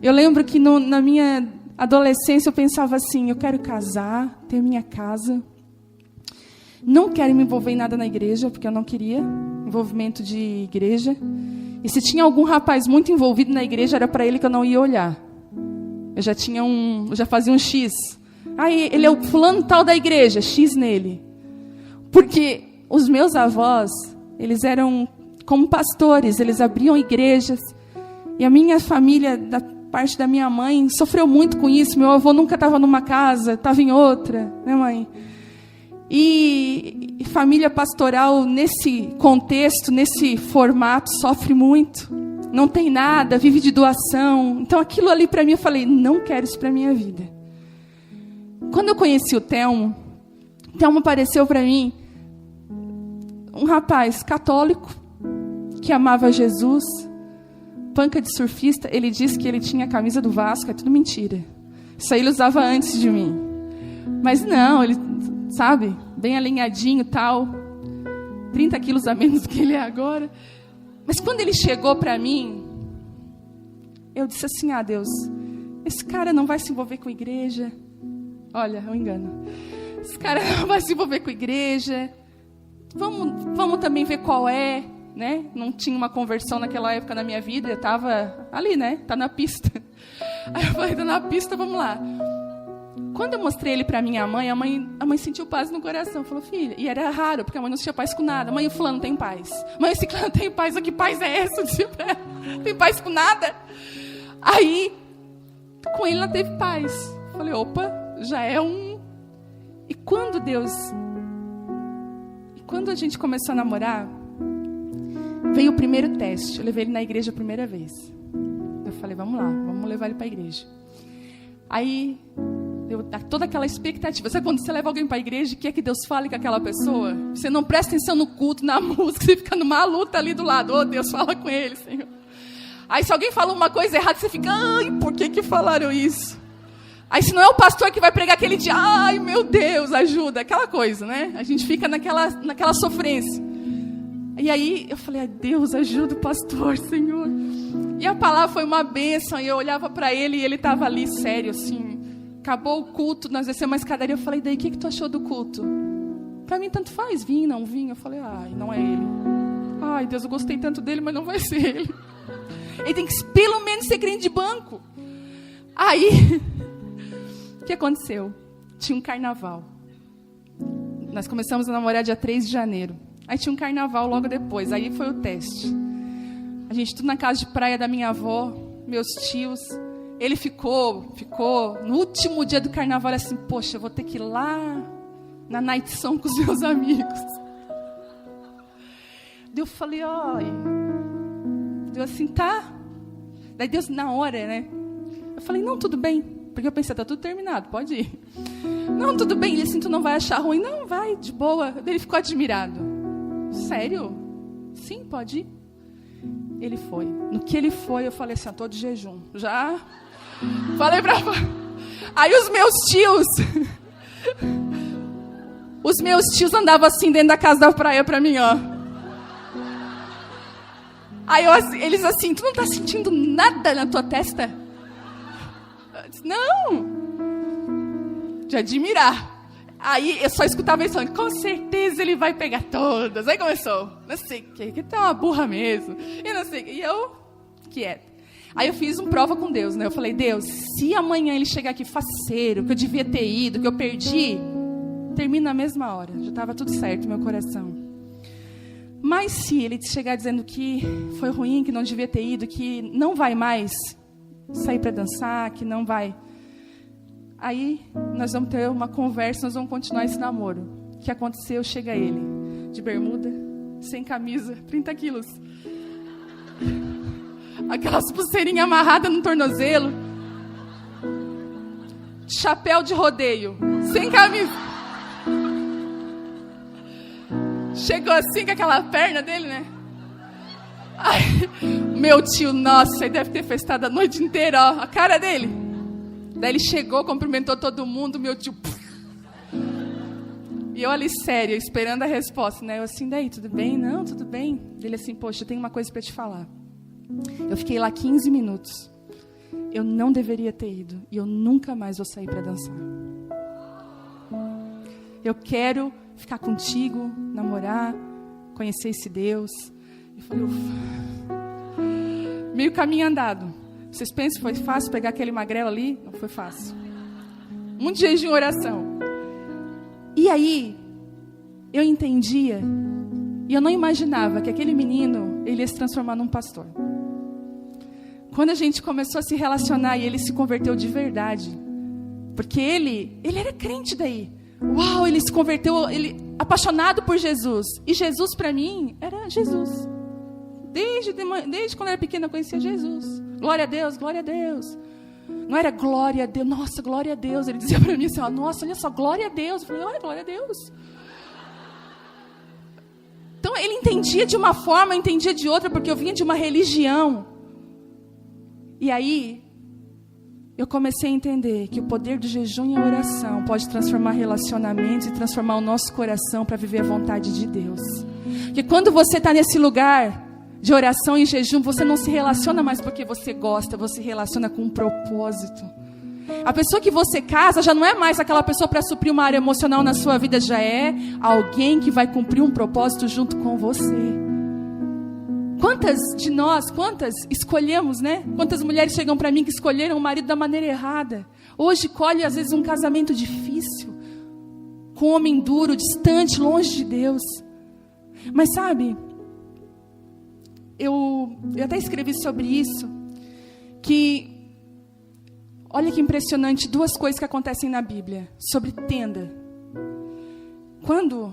A: Eu lembro que na minha adolescência eu pensava assim, eu quero casar, ter minha casa. Não quero me envolver em nada na igreja, porque eu não queria envolvimento de igreja. E se tinha algum rapaz muito envolvido na igreja, era para ele que eu não ia olhar. Eu já fazia um X. Ele é o fulano tal da igreja, X nele. Porque os meus avós, eles eram como pastores, eles abriam igrejas. E a minha família, da parte da minha mãe, sofreu muito com isso. Meu avô nunca estava numa casa, estava em outra, né, mãe? E família pastoral, nesse contexto, nesse formato, sofre muito. Não tem nada, vive de doação. Então aquilo ali para mim, eu falei, não quero isso para a minha vida. Quando eu conheci o Telmo apareceu para mim um rapaz católico, que amava Jesus, panca de surfista, ele disse que ele tinha a camisa do Vasco, é tudo mentira. Isso aí ele usava antes de mim. Mas não, ele, sabe, bem alinhadinho e tal, 30 quilos a menos do que ele é agora. Mas quando ele chegou para mim, eu disse assim, Deus, esse cara não vai se envolver com a igreja. Olha, é um engano. Esse cara não vai se envolver com a igreja. Vamos também ver qual é, né? Não tinha uma conversão naquela época na minha vida, eu estava ali, né? Tá na pista. Aí eu falei, tá na pista, vamos lá. Quando eu mostrei ele para minha mãe, a mãe sentiu paz no coração. Falou, filha, e era raro, porque a mãe não tinha paz com nada. Mãe, o fulano tem paz. Mãe, esse clã tem paz. Que paz é essa? Eu disse pra ela, tem paz com nada. Aí, com ele ela teve paz. Falei, opa, já é um... E quando a gente começou a namorar, veio o primeiro teste. Eu levei ele na igreja a primeira vez. Eu falei, vamos lá, vamos levar ele para a igreja. Aí, toda aquela expectativa. Sabe quando você leva alguém para a igreja e quer que Deus fale com aquela pessoa? Você não presta atenção no culto, na música, você fica numa luta ali do lado. Oh, Deus, fala com ele, Senhor. Aí, se alguém fala uma coisa errada, você fica, ai, por que falaram isso? Aí, se não é o pastor que vai pregar aquele dia, ai, meu Deus, ajuda. Aquela coisa, né? A gente fica naquela sofrência. E aí, eu falei, ai, Deus, ajuda o pastor, Senhor. E a palavra foi uma bênção. E eu olhava para ele e ele estava ali, sério, assim. Acabou o culto, nós descemos uma escadaria. Eu falei, daí, o que tu achou do culto? Para mim, tanto faz, vim, não vim. Eu falei, ai, não é ele. Ai, Deus, eu gostei tanto dele, mas não vai ser ele. Ele tem que, pelo menos, ser crente de banco. Aí... O que aconteceu? Tinha um carnaval. Nós começamos a namorar dia 3 de janeiro. Aí tinha um carnaval logo depois. Aí foi o teste. A gente tudo na casa de praia da minha avó, meus tios. Ele ficou. No último dia do carnaval, assim, poxa, eu vou ter que ir lá na night song com os meus amigos. Daí eu falei, oi. Deu assim, tá. Daí Deus, na hora, né? Eu falei, não, tudo bem. Porque eu pensei, tá tudo terminado, pode ir. Não, tudo bem. Ele assim, tu não vai achar ruim? Não, vai, de boa. Ele ficou admirado. Sério? Sim, pode ir. Ele foi. No que ele foi, eu falei assim, eu tô de jejum. Já? Falei pra... Aí os meus tios andavam assim dentro da casa da praia pra mim, ó. Aí eles assim, tu não tá sentindo nada na tua testa? Não, de admirar. Aí eu só escutava isso, com certeza ele vai pegar todas. Aí começou, não sei o que tá uma burra mesmo. E não sei, e eu, quieta. Aí eu fiz uma prova com Deus, né? Eu falei, Deus, se amanhã ele chegar aqui faceiro, que eu devia ter ido, que eu perdi, termina na mesma hora. Já estava tudo certo no meu coração. Mas se ele chegar dizendo que foi ruim, que não devia ter ido, que não vai mais sair para dançar, que não vai. Aí nós vamos ter uma conversa, nós vamos continuar esse namoro. O que aconteceu? Chega ele, de bermuda, sem camisa, 30 quilos. Aquelas pulseirinhas amarradas no tornozelo. Chapéu de rodeio, sem camisa. Chegou assim com aquela perna dele, né? Ai, meu tio, nossa, ele deve ter festado a noite inteira, ó, a cara dele. Daí ele chegou, cumprimentou todo mundo, meu tio... E eu ali séria, esperando a resposta, né? Eu assim, daí, tudo bem? Não, tudo bem. Ele assim, poxa, eu tenho uma coisa para te falar. Eu fiquei lá 15 minutos. Eu não deveria ter ido. E eu nunca mais vou sair para dançar. Eu quero ficar contigo, namorar, conhecer esse Deus. Eu falei, ufa. Meio caminho andado. Vocês pensam que foi fácil pegar aquele magrelo ali? Não foi fácil. Muito jejum e oração. E aí, eu entendia, e eu não imaginava que aquele menino, ele ia se transformar num pastor. Quando a gente começou a se relacionar e ele se converteu de verdade, porque ele era crente daí. Uau, ele se converteu, ele apaixonado por Jesus. E Jesus para mim era Jesus. Desde quando eu era pequena eu conhecia Jesus. Glória a Deus, glória a Deus. Não era glória a Deus, nossa, glória a Deus. Ele dizia para mim assim, ó, nossa, olha só, glória a Deus. Eu falei, olha, glória a Deus. Então ele entendia de uma forma, eu entendia de outra, porque eu vinha de uma religião. E aí, eu comecei a entender que o poder do jejum e a oração pode transformar relacionamentos e transformar o nosso coração para viver a vontade de Deus. Porque quando você está nesse lugar de oração e jejum, você não se relaciona mais porque você gosta, você se relaciona com um propósito. A pessoa que você casa já não é mais aquela pessoa para suprir uma área emocional na sua vida, já é alguém que vai cumprir um propósito junto com você. Quantas de nós, escolhemos, né? Quantas mulheres chegam para mim que escolheram o marido da maneira errada. Hoje colhe às vezes um casamento difícil, com um homem duro, distante, longe de Deus. Mas sabe, eu até escrevi sobre isso, que olha que impressionante, duas coisas que acontecem na Bíblia, sobre tenda. Quando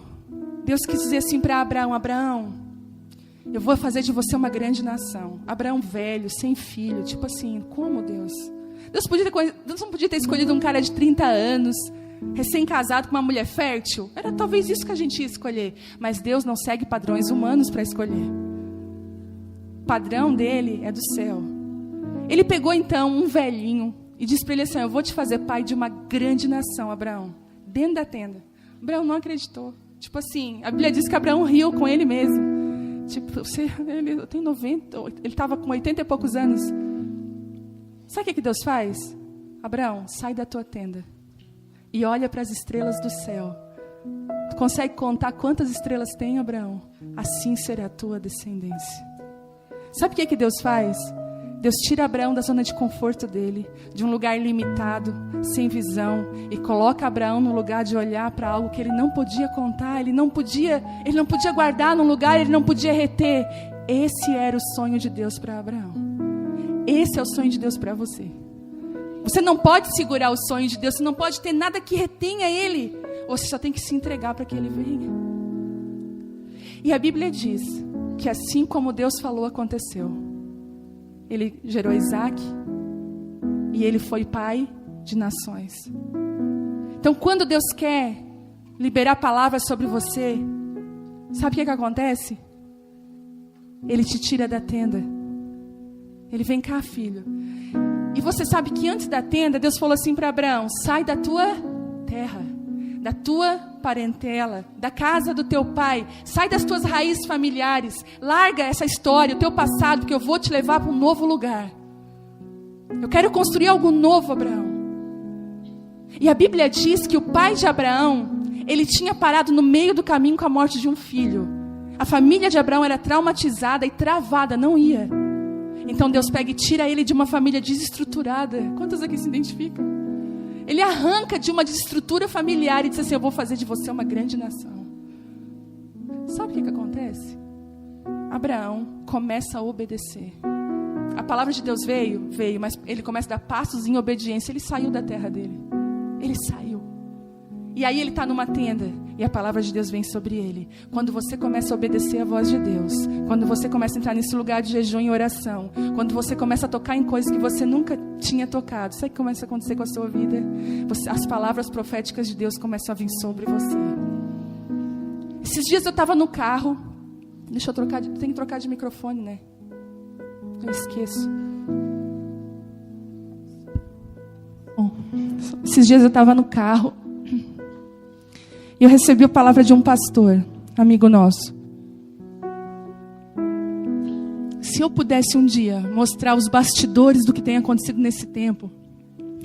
A: Deus quis dizer assim para Abraão, Abraão, eu vou fazer de você uma grande nação. Abraão velho, sem filho, tipo assim, como Deus? Deus não podia ter escolhido um cara de 30 anos, recém-casado com uma mulher fértil? Era talvez isso que a gente ia escolher. Mas Deus não segue padrões humanos para escolher. O padrão dele é do céu. Ele pegou então um velhinho e disse para ele assim, eu vou te fazer pai de uma grande nação, Abraão, dentro da tenda. Abraão não acreditou. Tipo assim, a Bíblia diz que Abraão riu com ele mesmo. Tipo, ele tem 90, ele estava com 80 e poucos anos. Sabe o que Deus faz? Abraão, sai da tua tenda e olha para as estrelas do céu. Tu consegue contar quantas estrelas tem, Abraão? Assim será a tua descendência. Sabe o que Deus faz? Deus tira Abraão da zona de conforto dele, de um lugar limitado, sem visão, e coloca Abraão no lugar de olhar para algo que ele não podia contar, ele não podia guardar num lugar, ele não podia reter. Esse era o sonho de Deus para Abraão. Esse é o sonho de Deus para você. Você não pode segurar o sonho de Deus, você não pode ter nada que retenha ele, você só tem que se entregar para que ele venha. E a Bíblia diz que assim como Deus falou, aconteceu. Ele gerou Isaac e ele foi pai de nações. Então, quando Deus quer liberar palavras sobre você, sabe o que acontece? Ele te tira da tenda. Ele vem cá, filho. E você sabe que antes da tenda, Deus falou assim para Abraão, sai da tua terra, da tua parentela, da casa do teu pai, sai das tuas raízes familiares, larga essa história, o teu passado, porque eu vou te levar para um novo lugar. Eu quero construir algo novo, Abraão. E a Bíblia diz que o pai de Abraão, ele tinha parado no meio do caminho com a morte de um filho. A família de Abraão era traumatizada e travada, não ia. Então Deus pega e tira ele de uma família desestruturada. Quantos aqui se identificam? Ele arranca de uma desestrutura familiar e diz assim, eu vou fazer de você uma grande nação. Sabe o que acontece? Abraão começa a obedecer. A palavra de Deus veio, mas ele começa a dar passos em obediência. Ele saiu da terra dele. Ele saiu. E aí ele está numa tenda e a palavra de Deus vem sobre ele. Quando você começa a obedecer a voz de Deus, quando você começa a entrar nesse lugar de jejum e oração, quando você começa a tocar em coisas que você nunca tinha tocado, sabe o que começa a acontecer com a sua vida? As palavras proféticas de Deus começam a vir sobre você. Esses dias eu estava no carro. Deixa eu trocar, tenho que trocar de microfone, né? Eu esqueço. Bom, esses dias eu estava no carro e eu recebi a palavra de um pastor, amigo nosso. Se eu pudesse um dia mostrar os bastidores do que tem acontecido nesse tempo,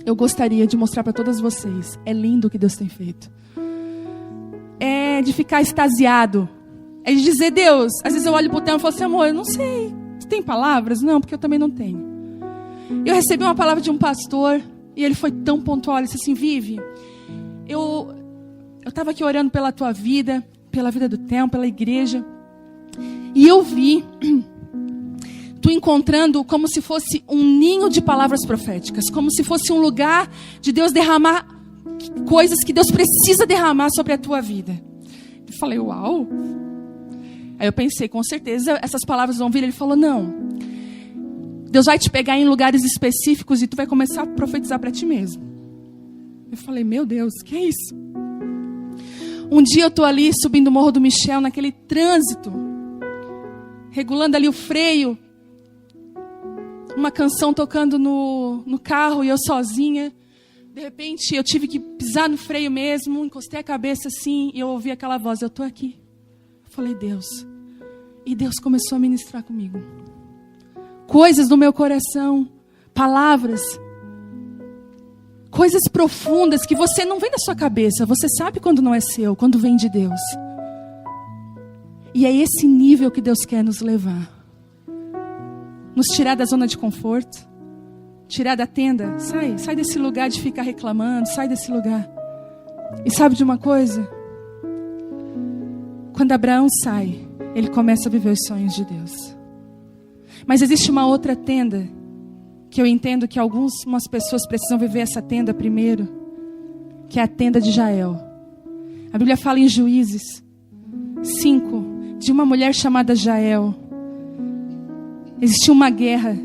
A: eu gostaria de mostrar para todas vocês. É lindo o que Deus tem feito. É de ficar extasiado. É de dizer, Deus, às vezes eu olho para o tempo e falo assim, amor, eu não sei. Você tem palavras? Não, porque eu também não tenho. Eu recebi uma palavra de um pastor e ele foi tão pontual. Ele disse assim, Vivi, eu estava aqui orando pela tua vida, pela vida do tempo, pela igreja. E eu vi tu encontrando como se fosse um ninho de palavras proféticas, como se fosse um lugar de Deus derramar coisas que Deus precisa derramar sobre a tua vida. Eu falei, uau. Aí eu pensei, com certeza essas palavras vão vir. Ele falou, não. Deus vai te pegar em lugares específicos e tu vai começar a profetizar para ti mesmo. Eu falei, meu Deus, que é isso? Um dia eu estou ali subindo o Morro do Michel, naquele trânsito, regulando ali o freio. uma canção tocando no carro e eu sozinha. De repente, eu tive que pisar no freio mesmo, encostei a cabeça assim e eu ouvi aquela voz, eu estou aqui. Eu falei, Deus. E Deus começou a ministrar comigo. Coisas do meu coração, palavras, coisas profundas que você não vem da sua cabeça. Você sabe quando não é seu, quando vem de Deus. E é esse nível que Deus quer nos levar. Nos tirar da zona de conforto. Tirar da tenda. Sai desse lugar de ficar reclamando. Sai desse lugar. E sabe de uma coisa? Quando Abraão sai, ele começa a viver os sonhos de Deus. Mas existe uma outra tenda, que eu entendo que algumas pessoas precisam viver essa tenda primeiro, que é a tenda de Jael. A Bíblia fala em Juízes 5, de uma mulher chamada Jael. Existiu uma guerra,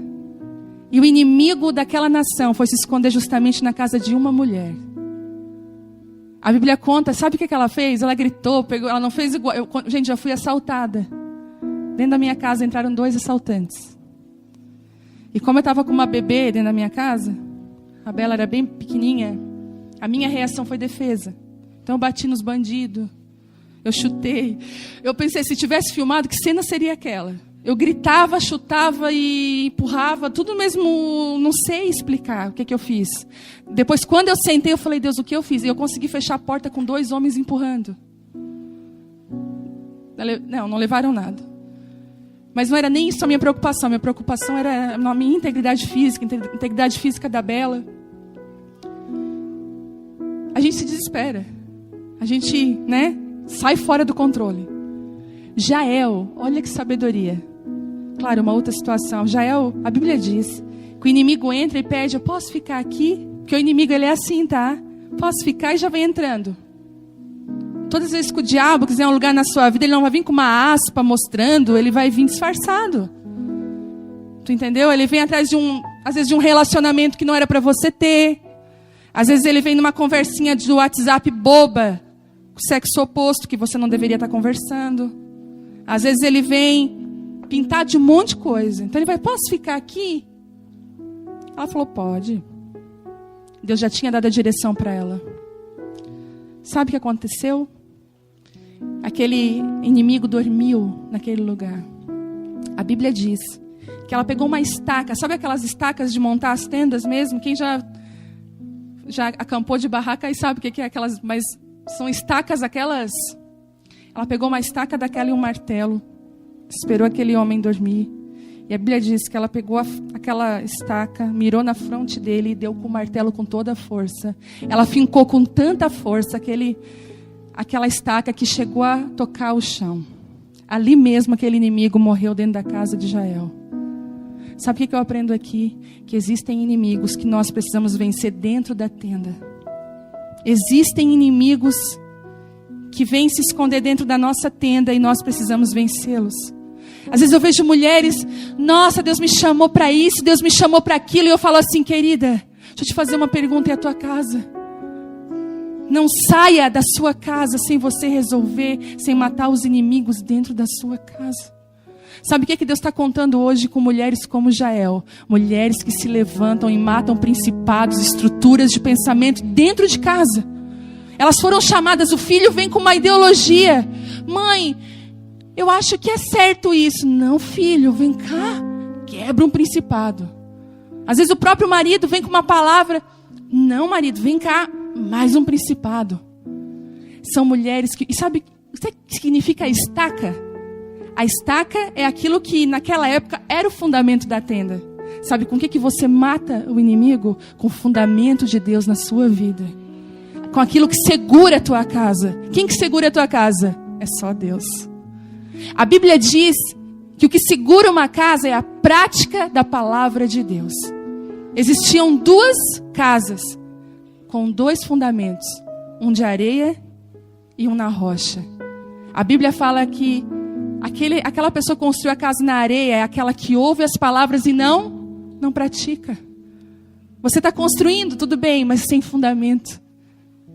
A: e o inimigo daquela nação foi se esconder justamente na casa de uma mulher. A Bíblia conta, sabe o que ela fez? Ela gritou, ela não fez igual. Gente, já fui assaltada. Dentro da minha casa entraram 2 assaltantes. E como eu estava com uma bebê dentro da minha casa, a Bela era bem pequenininha, a minha reação foi defesa. Então eu bati nos bandidos, eu chutei. Eu pensei, se tivesse filmado, que cena seria aquela? Eu gritava, chutava e empurrava, tudo mesmo, não sei explicar o que eu fiz. Depois, quando eu sentei, eu falei, Deus, o que eu fiz? E eu consegui fechar a porta com 2 homens empurrando. Não levaram nada. Mas não era nem isso a minha preocupação. Minha preocupação era a minha integridade física da Bela. A gente se desespera. A gente, sai fora do controle. Jael, olha que sabedoria. Claro, uma outra situação. Jael, a Bíblia diz que o inimigo entra e pede, eu posso ficar aqui? Porque o inimigo, ele é assim, tá? Posso ficar? E já vem entrando. Todas as vezes que o diabo quiser um lugar na sua vida, ele não vai vir com uma aspa mostrando, ele vai vir disfarçado. Tu entendeu? Ele vem atrás às vezes de um relacionamento que não era para você ter. Às vezes ele vem numa conversinha de WhatsApp boba, com o sexo oposto, que você não deveria estar conversando. Às vezes ele vem pintado de um monte de coisa. Então ele vai, posso ficar aqui? Ela falou, pode. Deus já tinha dado a direção para ela. Sabe o que aconteceu? Aquele inimigo dormiu naquele lugar. A Bíblia diz que ela pegou uma estaca. Sabe aquelas estacas de montar as tendas mesmo? Quem já acampou de barraca aí sabe o que é aquelas... Mas são estacas aquelas... Ela pegou uma estaca daquela e um martelo. Esperou aquele homem dormir. E a Bíblia diz que ela pegou aquela estaca, mirou na fronte dele e deu com o martelo com toda a força. Ela fincou com tanta força aquela estaca que chegou a tocar o chão. Ali mesmo aquele inimigo morreu dentro da casa de Jael. Sabe o que eu aprendo aqui? Que existem inimigos que nós precisamos vencer dentro da tenda. Existem inimigos que vêm se esconder dentro da nossa tenda e nós precisamos vencê-los. Às vezes eu vejo mulheres, nossa, Deus me chamou para isso, Deus me chamou para aquilo, e eu falo assim, querida, deixa eu te fazer uma pergunta, é a tua casa? Não saia da sua casa sem você resolver, sem matar os inimigos dentro da sua casa. Sabe o que Deus está contando hoje com mulheres como Jael? Mulheres que se levantam e matam principados, estruturas de pensamento dentro de casa. Elas foram chamadas, o filho vem com uma ideologia. Mãe, eu acho que é certo isso. Não, filho, vem cá. Quebra um principado. Às vezes o próprio marido vem com uma palavra. Não, marido, vem cá. Mais um principado. São mulheres que... E sabe o que significa a estaca? A estaca é aquilo que naquela época era o fundamento da tenda. Sabe com que você mata o inimigo? Com o fundamento de Deus na sua vida. Com aquilo que segura a tua casa. Quem que segura a tua casa? É só Deus. A Bíblia diz que o que segura uma casa é a prática da palavra de Deus. Existiam 2 casas com 2 fundamentos. Um de areia e um na rocha. A Bíblia fala que aquela pessoa que construiu a casa na areia é aquela que ouve as palavras e não pratica. Você está construindo, tudo bem, mas sem fundamento.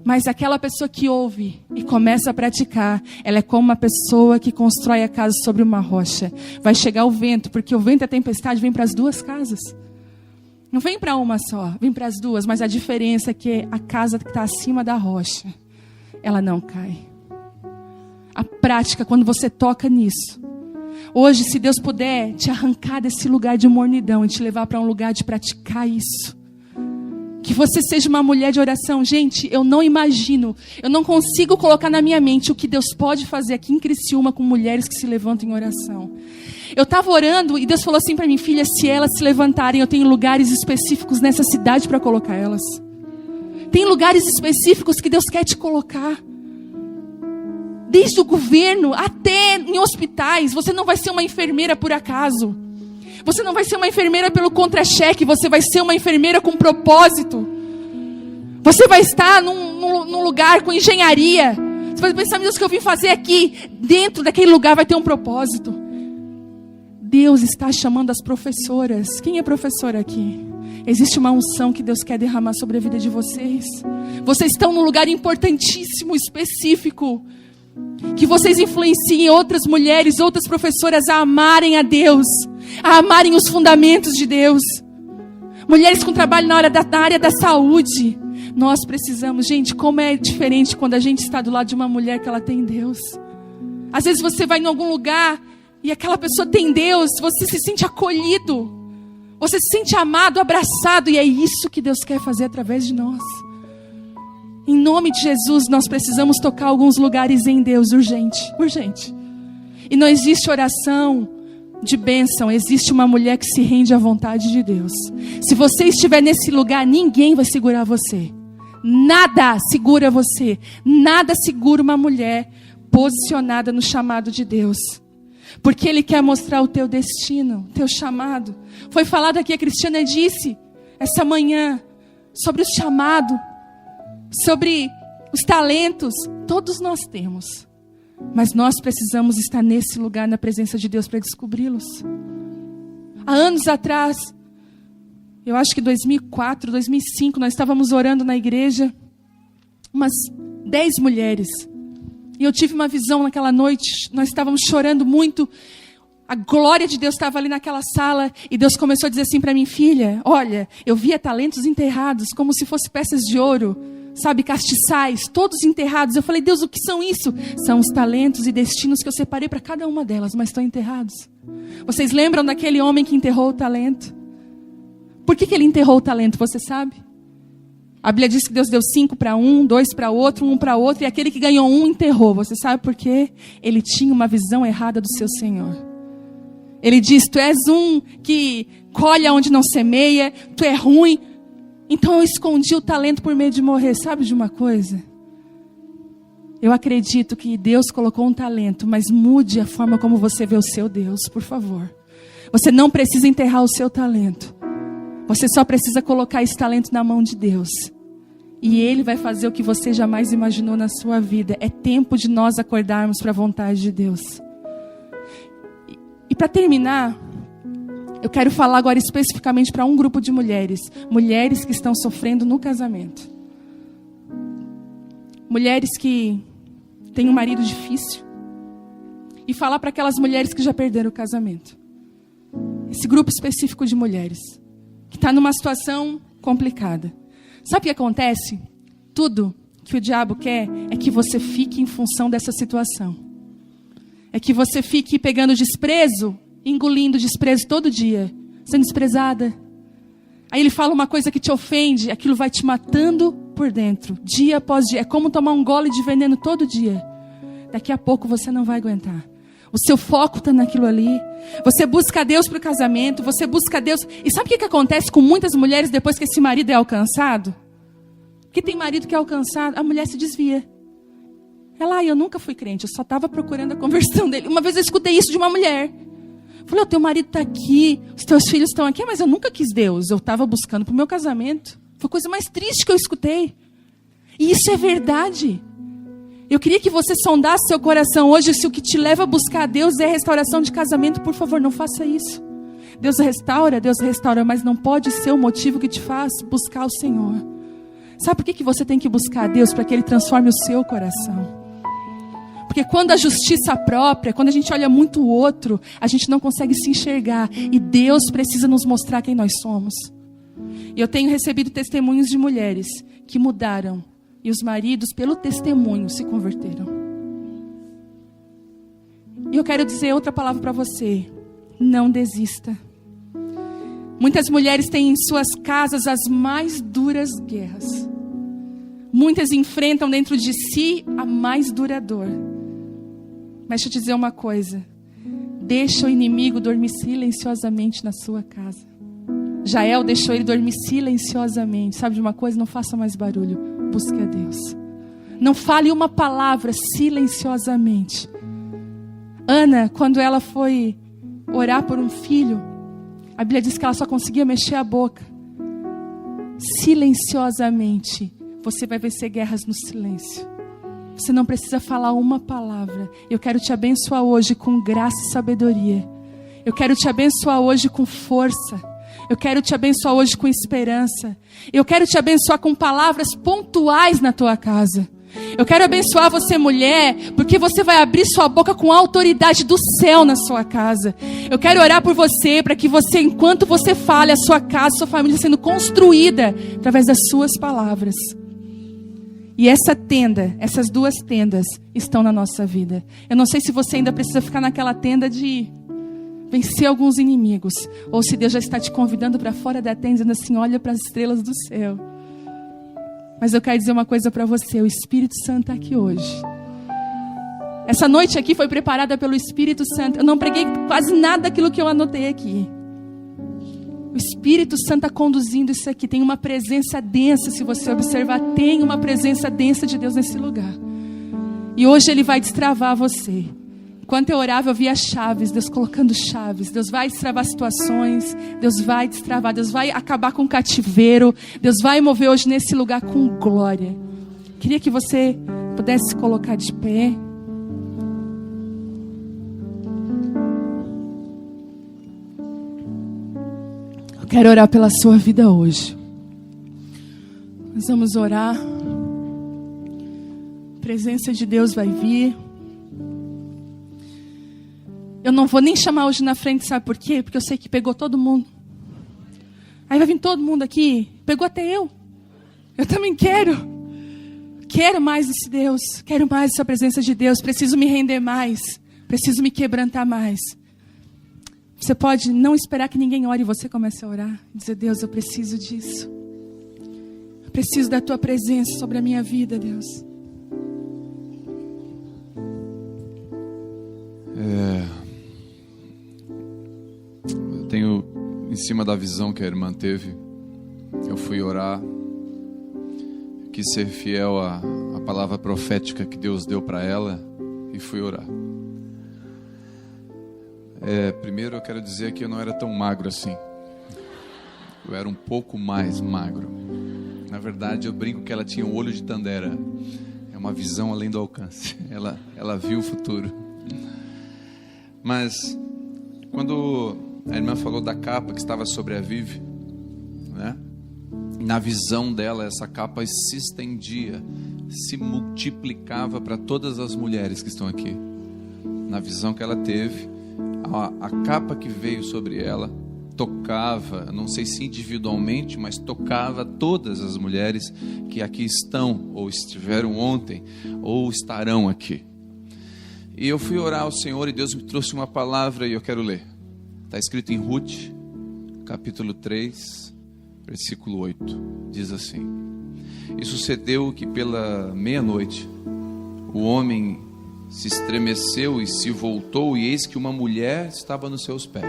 A: Mas aquela pessoa que ouve e começa a praticar, ela é como uma pessoa que constrói a casa sobre uma rocha. Vai chegar o vento, porque o vento e a tempestade vêm para as 2 casas. Não vem para uma só, vem para as duas. Mas a diferença é que a casa que está acima da rocha, ela não cai. A prática, quando você toca nisso. Hoje, se Deus puder te arrancar desse lugar de mornidão e te levar para um lugar de praticar isso. Que você seja uma mulher de oração. Gente, eu não imagino, eu não consigo colocar na minha mente o que Deus pode fazer aqui em Criciúma com mulheres que se levantam em oração. Eu estava orando e Deus falou assim para mim: filha, se elas se levantarem, eu tenho lugares específicos nessa cidade para colocar elas. Tem lugares específicos que Deus quer te colocar. Desde o governo até em hospitais. Você não vai ser uma enfermeira por acaso. Você não vai ser uma enfermeira pelo contra-cheque. Você vai ser uma enfermeira com propósito. Você vai estar num lugar com engenharia. Você vai pensar: meu Deus, o que eu vim fazer aqui? Dentro daquele lugar vai ter um propósito. Deus está chamando as professoras. Quem é professora aqui? Existe uma unção que Deus quer derramar sobre a vida de vocês. Vocês estão num lugar importantíssimo, específico. Que vocês influenciem outras mulheres, outras professoras a amarem a Deus, a amarem os fundamentos de Deus. Mulheres com trabalho na área da saúde. Nós precisamos, gente, como é diferente quando a gente está do lado de uma mulher que ela tem Deus. Às vezes você vai em algum lugar e aquela pessoa tem Deus, você se sente acolhido, você se sente amado, abraçado, e é isso que Deus quer fazer através de nós. Em nome de Jesus, nós precisamos tocar alguns lugares em Deus, urgente, urgente. E não existe oração de bênção, existe uma mulher que se rende à vontade de Deus. Se você estiver nesse lugar, ninguém vai segurar você. Nada segura você. Nada segura uma mulher posicionada no chamado de Deus. Porque Ele quer mostrar o teu destino, o teu chamado. Foi falado aqui, a Cristiana disse, essa manhã, sobre o chamado, sobre os talentos. Todos nós temos. Mas nós precisamos estar nesse lugar, na presença de Deus, para descobri-los. Há anos atrás, eu acho que 2004, 2005, nós estávamos orando na igreja, umas 10 mulheres. E eu tive uma visão naquela noite, nós estávamos chorando muito. A glória de Deus estava ali naquela sala, e Deus começou a dizer assim para mim: filha, olha, eu via talentos enterrados, como se fossem peças de ouro, sabe, castiçais, todos enterrados. Eu falei: Deus, o que são isso? São os talentos e destinos que eu separei para cada uma delas, mas estão enterrados. Vocês lembram daquele homem que enterrou o talento? Por que ele enterrou o talento, você sabe? A Bíblia diz que Deus deu 5 para um, 2 para outro, 1 para outro, e aquele que ganhou 1 enterrou. Você sabe por quê? Ele tinha uma visão errada do seu Senhor. Ele diz: tu és um que colhe onde não semeia, tu é ruim. Então eu escondi o talento por medo de morrer. Sabe de uma coisa? Eu acredito que Deus colocou um talento, mas mude a forma como você vê o seu Deus, por favor. Você não precisa enterrar o seu talento. Você só precisa colocar esse talento na mão de Deus. E Ele vai fazer o que você jamais imaginou na sua vida. É tempo de nós acordarmos para a vontade de Deus. E para terminar, eu quero falar agora especificamente para um grupo de mulheres. Mulheres que estão sofrendo no casamento. Mulheres que têm um marido difícil. E falar para aquelas mulheres que já perderam o casamento. Esse grupo específico de mulheres que está numa situação complicada. Sabe o que acontece? Tudo que o diabo quer é que você fique em função dessa situação. É que você fique pegando desprezo, engolindo desprezo todo dia, sendo desprezada. Aí ele fala uma coisa que te ofende, aquilo vai te matando por dentro, dia após dia. É como tomar um gole de veneno todo dia. Daqui a pouco você não vai aguentar. O seu foco está naquilo ali. Você busca Deus para o casamento, você busca Deus. E sabe o que acontece com muitas mulheres depois que esse marido é alcançado? Porque tem marido que é alcançado, a mulher se desvia. Ela: eu nunca fui crente, eu só estava procurando a conversão dele. Uma vez eu escutei isso de uma mulher. Falei: o teu marido está aqui, os teus filhos estão aqui, mas eu nunca quis Deus. Eu estava buscando para o meu casamento. Foi a coisa mais triste que eu escutei. E isso é verdade. Eu queria que você sondasse seu coração hoje. Se o que te leva a buscar a Deus é restauração de casamento, por favor, não faça isso. Deus restaura, mas não pode ser o motivo que te faz buscar o Senhor. Sabe por que você tem que buscar a Deus? Para que Ele transforme o seu coração. Porque quando a justiça própria, quando a gente olha muito o outro, a gente não consegue se enxergar. E Deus precisa nos mostrar quem nós somos. E eu tenho recebido testemunhos de mulheres que mudaram. E os maridos, pelo testemunho, se converteram. E eu quero dizer outra palavra para você. Não desista. Muitas mulheres têm em suas casas as mais duras guerras. Muitas enfrentam dentro de si a mais dura dor. Mas deixa eu te dizer uma coisa. Deixa o inimigo dormir silenciosamente na sua casa. Jael deixou ele dormir silenciosamente. Sabe de uma coisa? Não faça mais barulho. Busque a Deus. Não fale uma palavra silenciosamente. Ana, quando ela foi orar por um filho, a Bíblia diz que ela só conseguia mexer a boca. Silenciosamente, você vai vencer guerras no silêncio. Você não precisa falar uma palavra. Eu quero te abençoar hoje com graça e sabedoria. Eu quero te abençoar hoje com força. Eu quero te abençoar hoje com esperança. Eu quero te abençoar com palavras pontuais na tua casa. Eu quero abençoar você, mulher, porque você vai abrir sua boca com a autoridade do céu na sua casa. Eu quero orar por você, para que você, enquanto você fale, a sua casa, a sua família sendo construída através das suas palavras. E essa tenda, essas duas tendas estão na nossa vida. Eu não sei se você ainda precisa ficar naquela tenda de vencer alguns inimigos, ou se Deus já está te convidando para fora da tenda, dizendo assim, olha para as estrelas do céu. Mas eu quero dizer uma coisa para você, o Espírito Santo está aqui hoje. Essa noite aqui foi preparada pelo Espírito Santo. Eu não preguei quase nada daquilo que eu anotei aqui. O Espírito Santo está conduzindo isso aqui. Tem uma presença densa, se você observar, tem uma presença densa de Deus nesse lugar. E hoje Ele vai destravar você. Enquanto eu orava, eu via chaves, Deus colocando chaves. Deus vai destravar situações, Deus vai destravar, Deus vai acabar com o cativeiro, Deus vai mover hoje nesse lugar com glória. Queria que você pudesse se colocar de pé. Eu quero orar pela sua vida hoje. Nós vamos orar. A presença de Deus vai vir. Eu não vou nem chamar hoje na frente, sabe por quê? Porque eu sei que pegou todo mundo. Aí vai vir todo mundo aqui, pegou até eu. Eu também quero. Quero mais desse Deus, quero mais dessa presença de Deus. Preciso me render mais, preciso me quebrantar mais. Você pode não esperar que ninguém ore e você comece a orar. Dizer, Deus, eu preciso disso. Eu preciso da Tua presença sobre a minha vida, Deus.
B: Eu tenho, em cima da visão que a irmã teve, eu fui orar, quis ser fiel à palavra profética que Deus deu para ela e fui orar. Primeiro eu quero dizer que eu não era tão magro assim. Eu era um pouco mais magro. Na verdade, eu brinco que ela tinha um olho de tandera. É uma visão além do alcance. Ela viu o futuro. Mas quando a irmã falou da capa que estava sobre a Vivi, né? Na visão dela, essa capa se estendia, se multiplicava para todas as mulheres que estão aqui. Na visão que ela teve, a capa que veio sobre ela tocava, não sei se individualmente, mas tocava todas as mulheres que aqui estão, ou estiveram ontem, ou estarão aqui. E eu fui orar ao Senhor e Deus me trouxe uma palavra e eu quero ler. Está escrito em Ruth, capítulo 3, versículo 8. Diz assim: E sucedeu que pela meia-noite o homem se estremeceu e se voltou, e eis que uma mulher estava nos seus pés.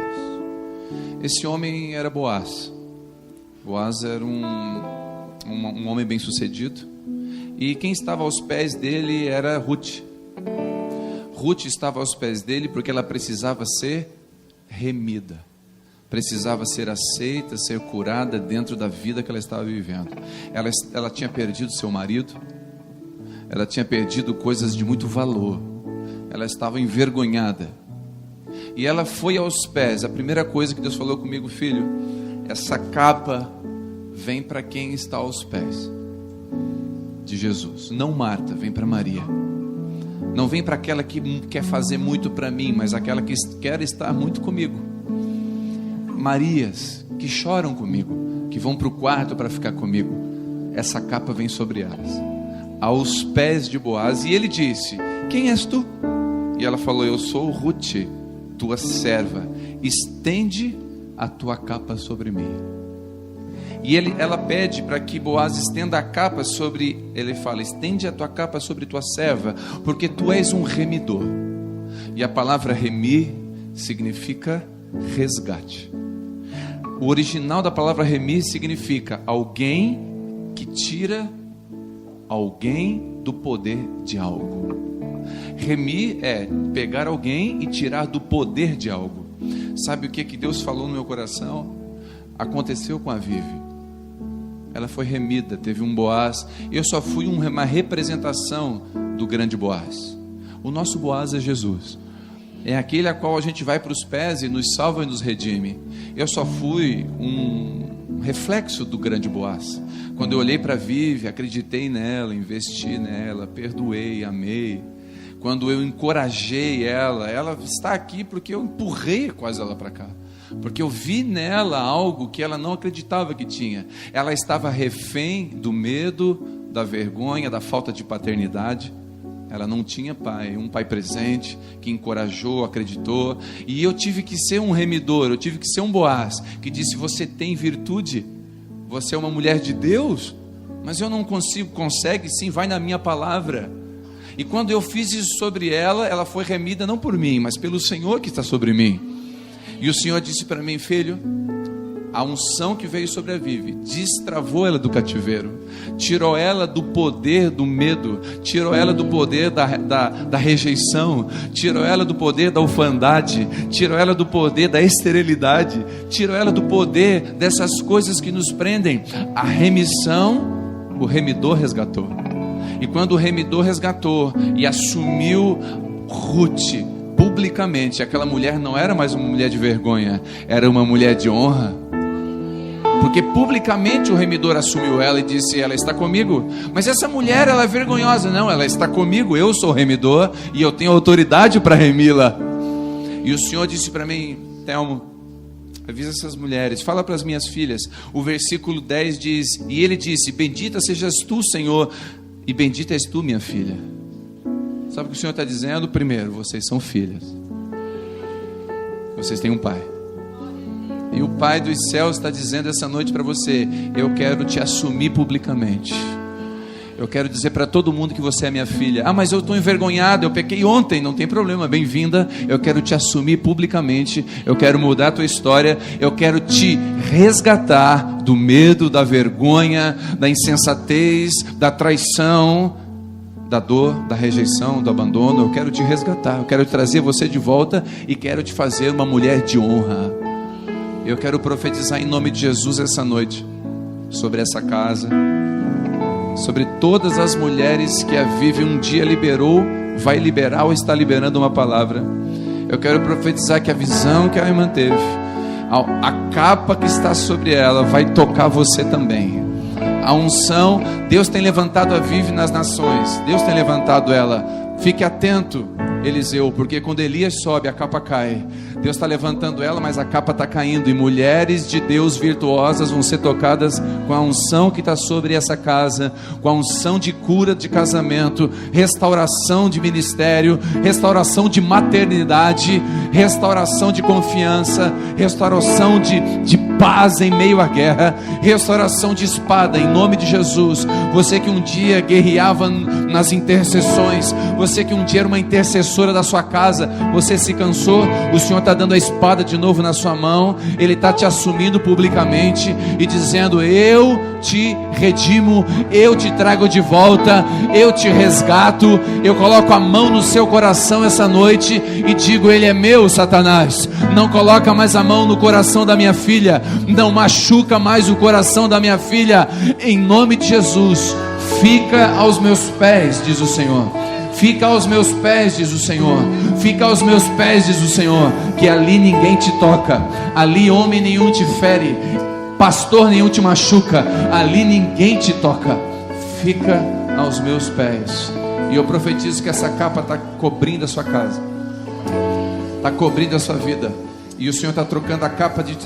B: Esse homem era Boaz. Boaz era um homem bem sucedido, e quem estava aos pés dele era Ruth. Ruth estava aos pés dele porque ela precisava ser remida, precisava ser aceita, ser curada dentro da vida que ela estava vivendo. Ela tinha perdido seu marido, ela tinha perdido coisas de muito valor, ela estava envergonhada, e ela foi aos pés. A primeira coisa que Deus falou comigo: filho, essa capa vem para quem está aos pés de Jesus. Não Marta, vem para Maria. Não vem para aquela que quer fazer muito para mim, mas aquela que quer estar muito comigo. Marias que choram comigo, que vão para o quarto para ficar comigo, essa capa vem sobre elas, aos pés de Boaz. E ele disse: quem és tu? E ela falou: eu sou Ruth, tua serva, estende a tua capa sobre mim. E ela pede para que Boaz estenda a capa sobre, ele fala: estende a tua capa sobre tua serva, porque tu és um remidor. E a palavra remir significa resgate. O original da palavra remir significa alguém que tira alguém do poder de algo. Remir é pegar alguém e tirar do poder de algo. Sabe o que Deus falou no meu coração? Aconteceu com a Vivi. Ela foi remida, teve um Boaz. Eu só fui uma representação do grande Boaz. O nosso Boaz é Jesus. É aquele a qual a gente vai para os pés e nos salva e nos redime. Eu só fui um reflexo do grande Boaz. Quando eu olhei para a Vivi, acreditei nela, investi nela, perdoei, amei. Quando eu encorajei ela, ela está aqui porque eu empurrei quase ela para cá. Porque eu vi nela algo que ela não acreditava que tinha. Ela estava refém do medo, da vergonha, da falta de paternidade. Ela não tinha pai, um pai presente, que encorajou, acreditou. E eu tive que ser um remidor, eu tive que ser um Boaz, que disse: você tem virtude, você é uma mulher de Deus, mas eu não consigo. Consegue sim, vai na minha palavra. E quando eu fiz isso sobre ela, ela foi remida não por mim, mas pelo Senhor que está sobre mim. E o Senhor disse para mim: filho, a unção que veio sobre a Vivi destravou ela do cativeiro, tirou ela do poder do medo, tirou ela do poder da rejeição, tirou ela do poder da orfandade, tirou ela do poder da esterilidade, tirou ela do poder dessas coisas que nos prendem. A remissão, o remidor resgatou. E quando o remidor resgatou e assumiu Ruth publicamente, aquela mulher não era mais uma mulher de vergonha, era uma mulher de honra. Porque publicamente o remidor assumiu ela e disse: ela está comigo. Mas essa mulher, ela é vergonhosa. Não, ela está comigo, eu sou o remidor e eu tenho autoridade para remi-la. E o Senhor disse para mim: Telmo, avisa essas mulheres, fala para as minhas filhas. O versículo 10 diz: e ele disse: bendita sejas tu, Senhor, e bendita és tu, minha filha. Sabe o que o Senhor está dizendo? Primeiro, vocês são filhas, vocês têm um pai. E o Pai dos céus está dizendo essa noite para você: eu quero te assumir publicamente. Eu quero dizer para todo mundo que você é minha filha. Ah, mas eu estou envergonhado, eu pequei ontem. Não tem problema, bem-vinda. Eu quero te assumir publicamente. Eu quero mudar a tua história. Eu quero te resgatar do medo, da vergonha, da insensatez, da traição, da dor, da rejeição, do abandono. Eu quero te resgatar. Eu quero trazer você de volta e quero te fazer uma mulher de honra. Eu quero profetizar em nome de Jesus essa noite sobre essa casa, sobre todas as mulheres que a Vivi um dia liberou, vai liberar ou está liberando uma palavra. Eu quero profetizar que a visão que ela manteve, a capa que está sobre ela, vai tocar você também. A unção, Deus tem levantado a Vivi nas nações, Deus tem levantado ela. Fique atento, Eliseu, porque quando Elias sobe, a capa cai. Deus está levantando ela, mas a capa está caindo. E mulheres de Deus virtuosas vão ser tocadas com a unção que está sobre essa casa, com a unção de cura de casamento, restauração de ministério, restauração de maternidade, restauração de confiança, restauração de paz em meio à guerra, restauração de espada em nome de Jesus. Você que um dia guerreava nas intercessões, você que um dia era uma intercessora da sua casa, você se cansou, o Senhor está dando a espada de novo na sua mão. Ele está te assumindo publicamente e dizendo: eu te redimo, eu te trago de volta, eu te resgato. Eu coloco a mão no seu coração essa noite e digo: ele é meu, Satanás. Não coloca mais a mão no coração da minha filha, não machuca mais o coração da minha filha, em nome de Jesus. Fica aos meus pés, diz o Senhor. Fica aos meus pés, diz o Senhor. Fica aos meus pés, diz o Senhor, que ali ninguém te toca, ali homem nenhum te fere, pastor nenhum te machuca, ali ninguém te toca. Fica aos meus pés. E eu profetizo que essa capa está cobrindo a sua casa, está cobrindo a sua vida. E o Senhor está trocando a capa de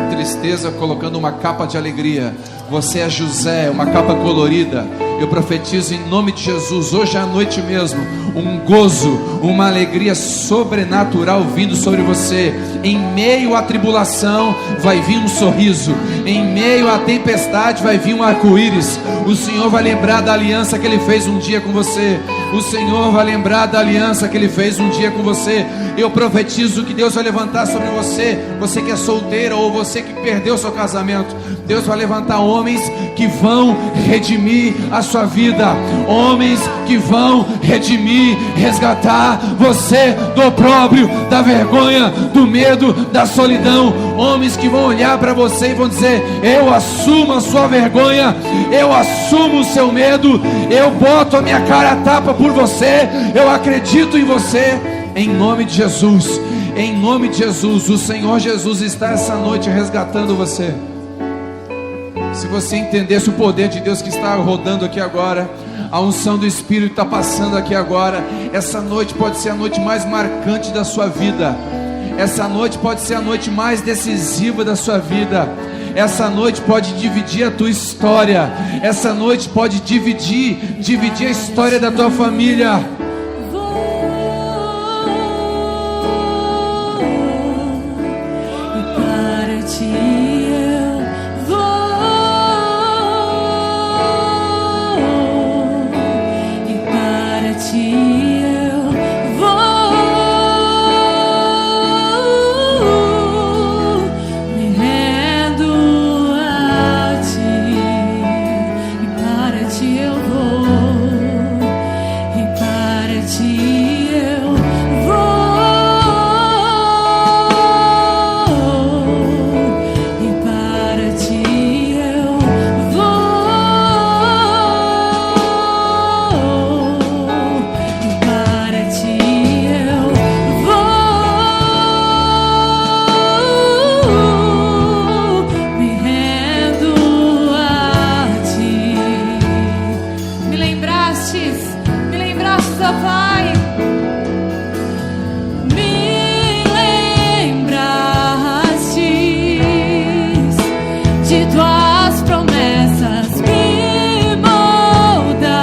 B: tristeza, colocando uma capa de alegria. Você é José, uma capa colorida. Eu profetizo em nome de Jesus, hoje à noite mesmo, um gozo, uma alegria sobrenatural vindo sobre você. Em meio à tribulação vai vir um sorriso, em meio à tempestade vai vir um arco-íris. O Senhor vai lembrar da aliança que Ele fez um dia com você. O Senhor vai lembrar da aliança que Ele fez um dia com você. Eu profetizo que Deus vai levantar sobre você, você que é solteira ou você que perdeu seu casamento. Deus vai levantar homens que vão redimir a sua vida, homens que vão redimir, resgatar você do opróbrio, da vergonha, do medo, da solidão. Homens que vão olhar para você e vão dizer: eu assumo a sua vergonha, eu assumo o seu medo, eu boto a minha cara a tapa por você, eu acredito em você. Em nome de Jesus, em nome de Jesus, o Senhor Jesus está essa noite resgatando você. Se você entendesse o poder de Deus que está rodando aqui agora, a unção do Espírito está passando aqui agora, essa noite pode ser a noite mais marcante da sua vida. Essa noite pode ser a noite mais decisiva da sua vida. Essa noite pode dividir a tua história. Essa noite pode dividir a história da tua família.
C: Tuas promessas me moldaste.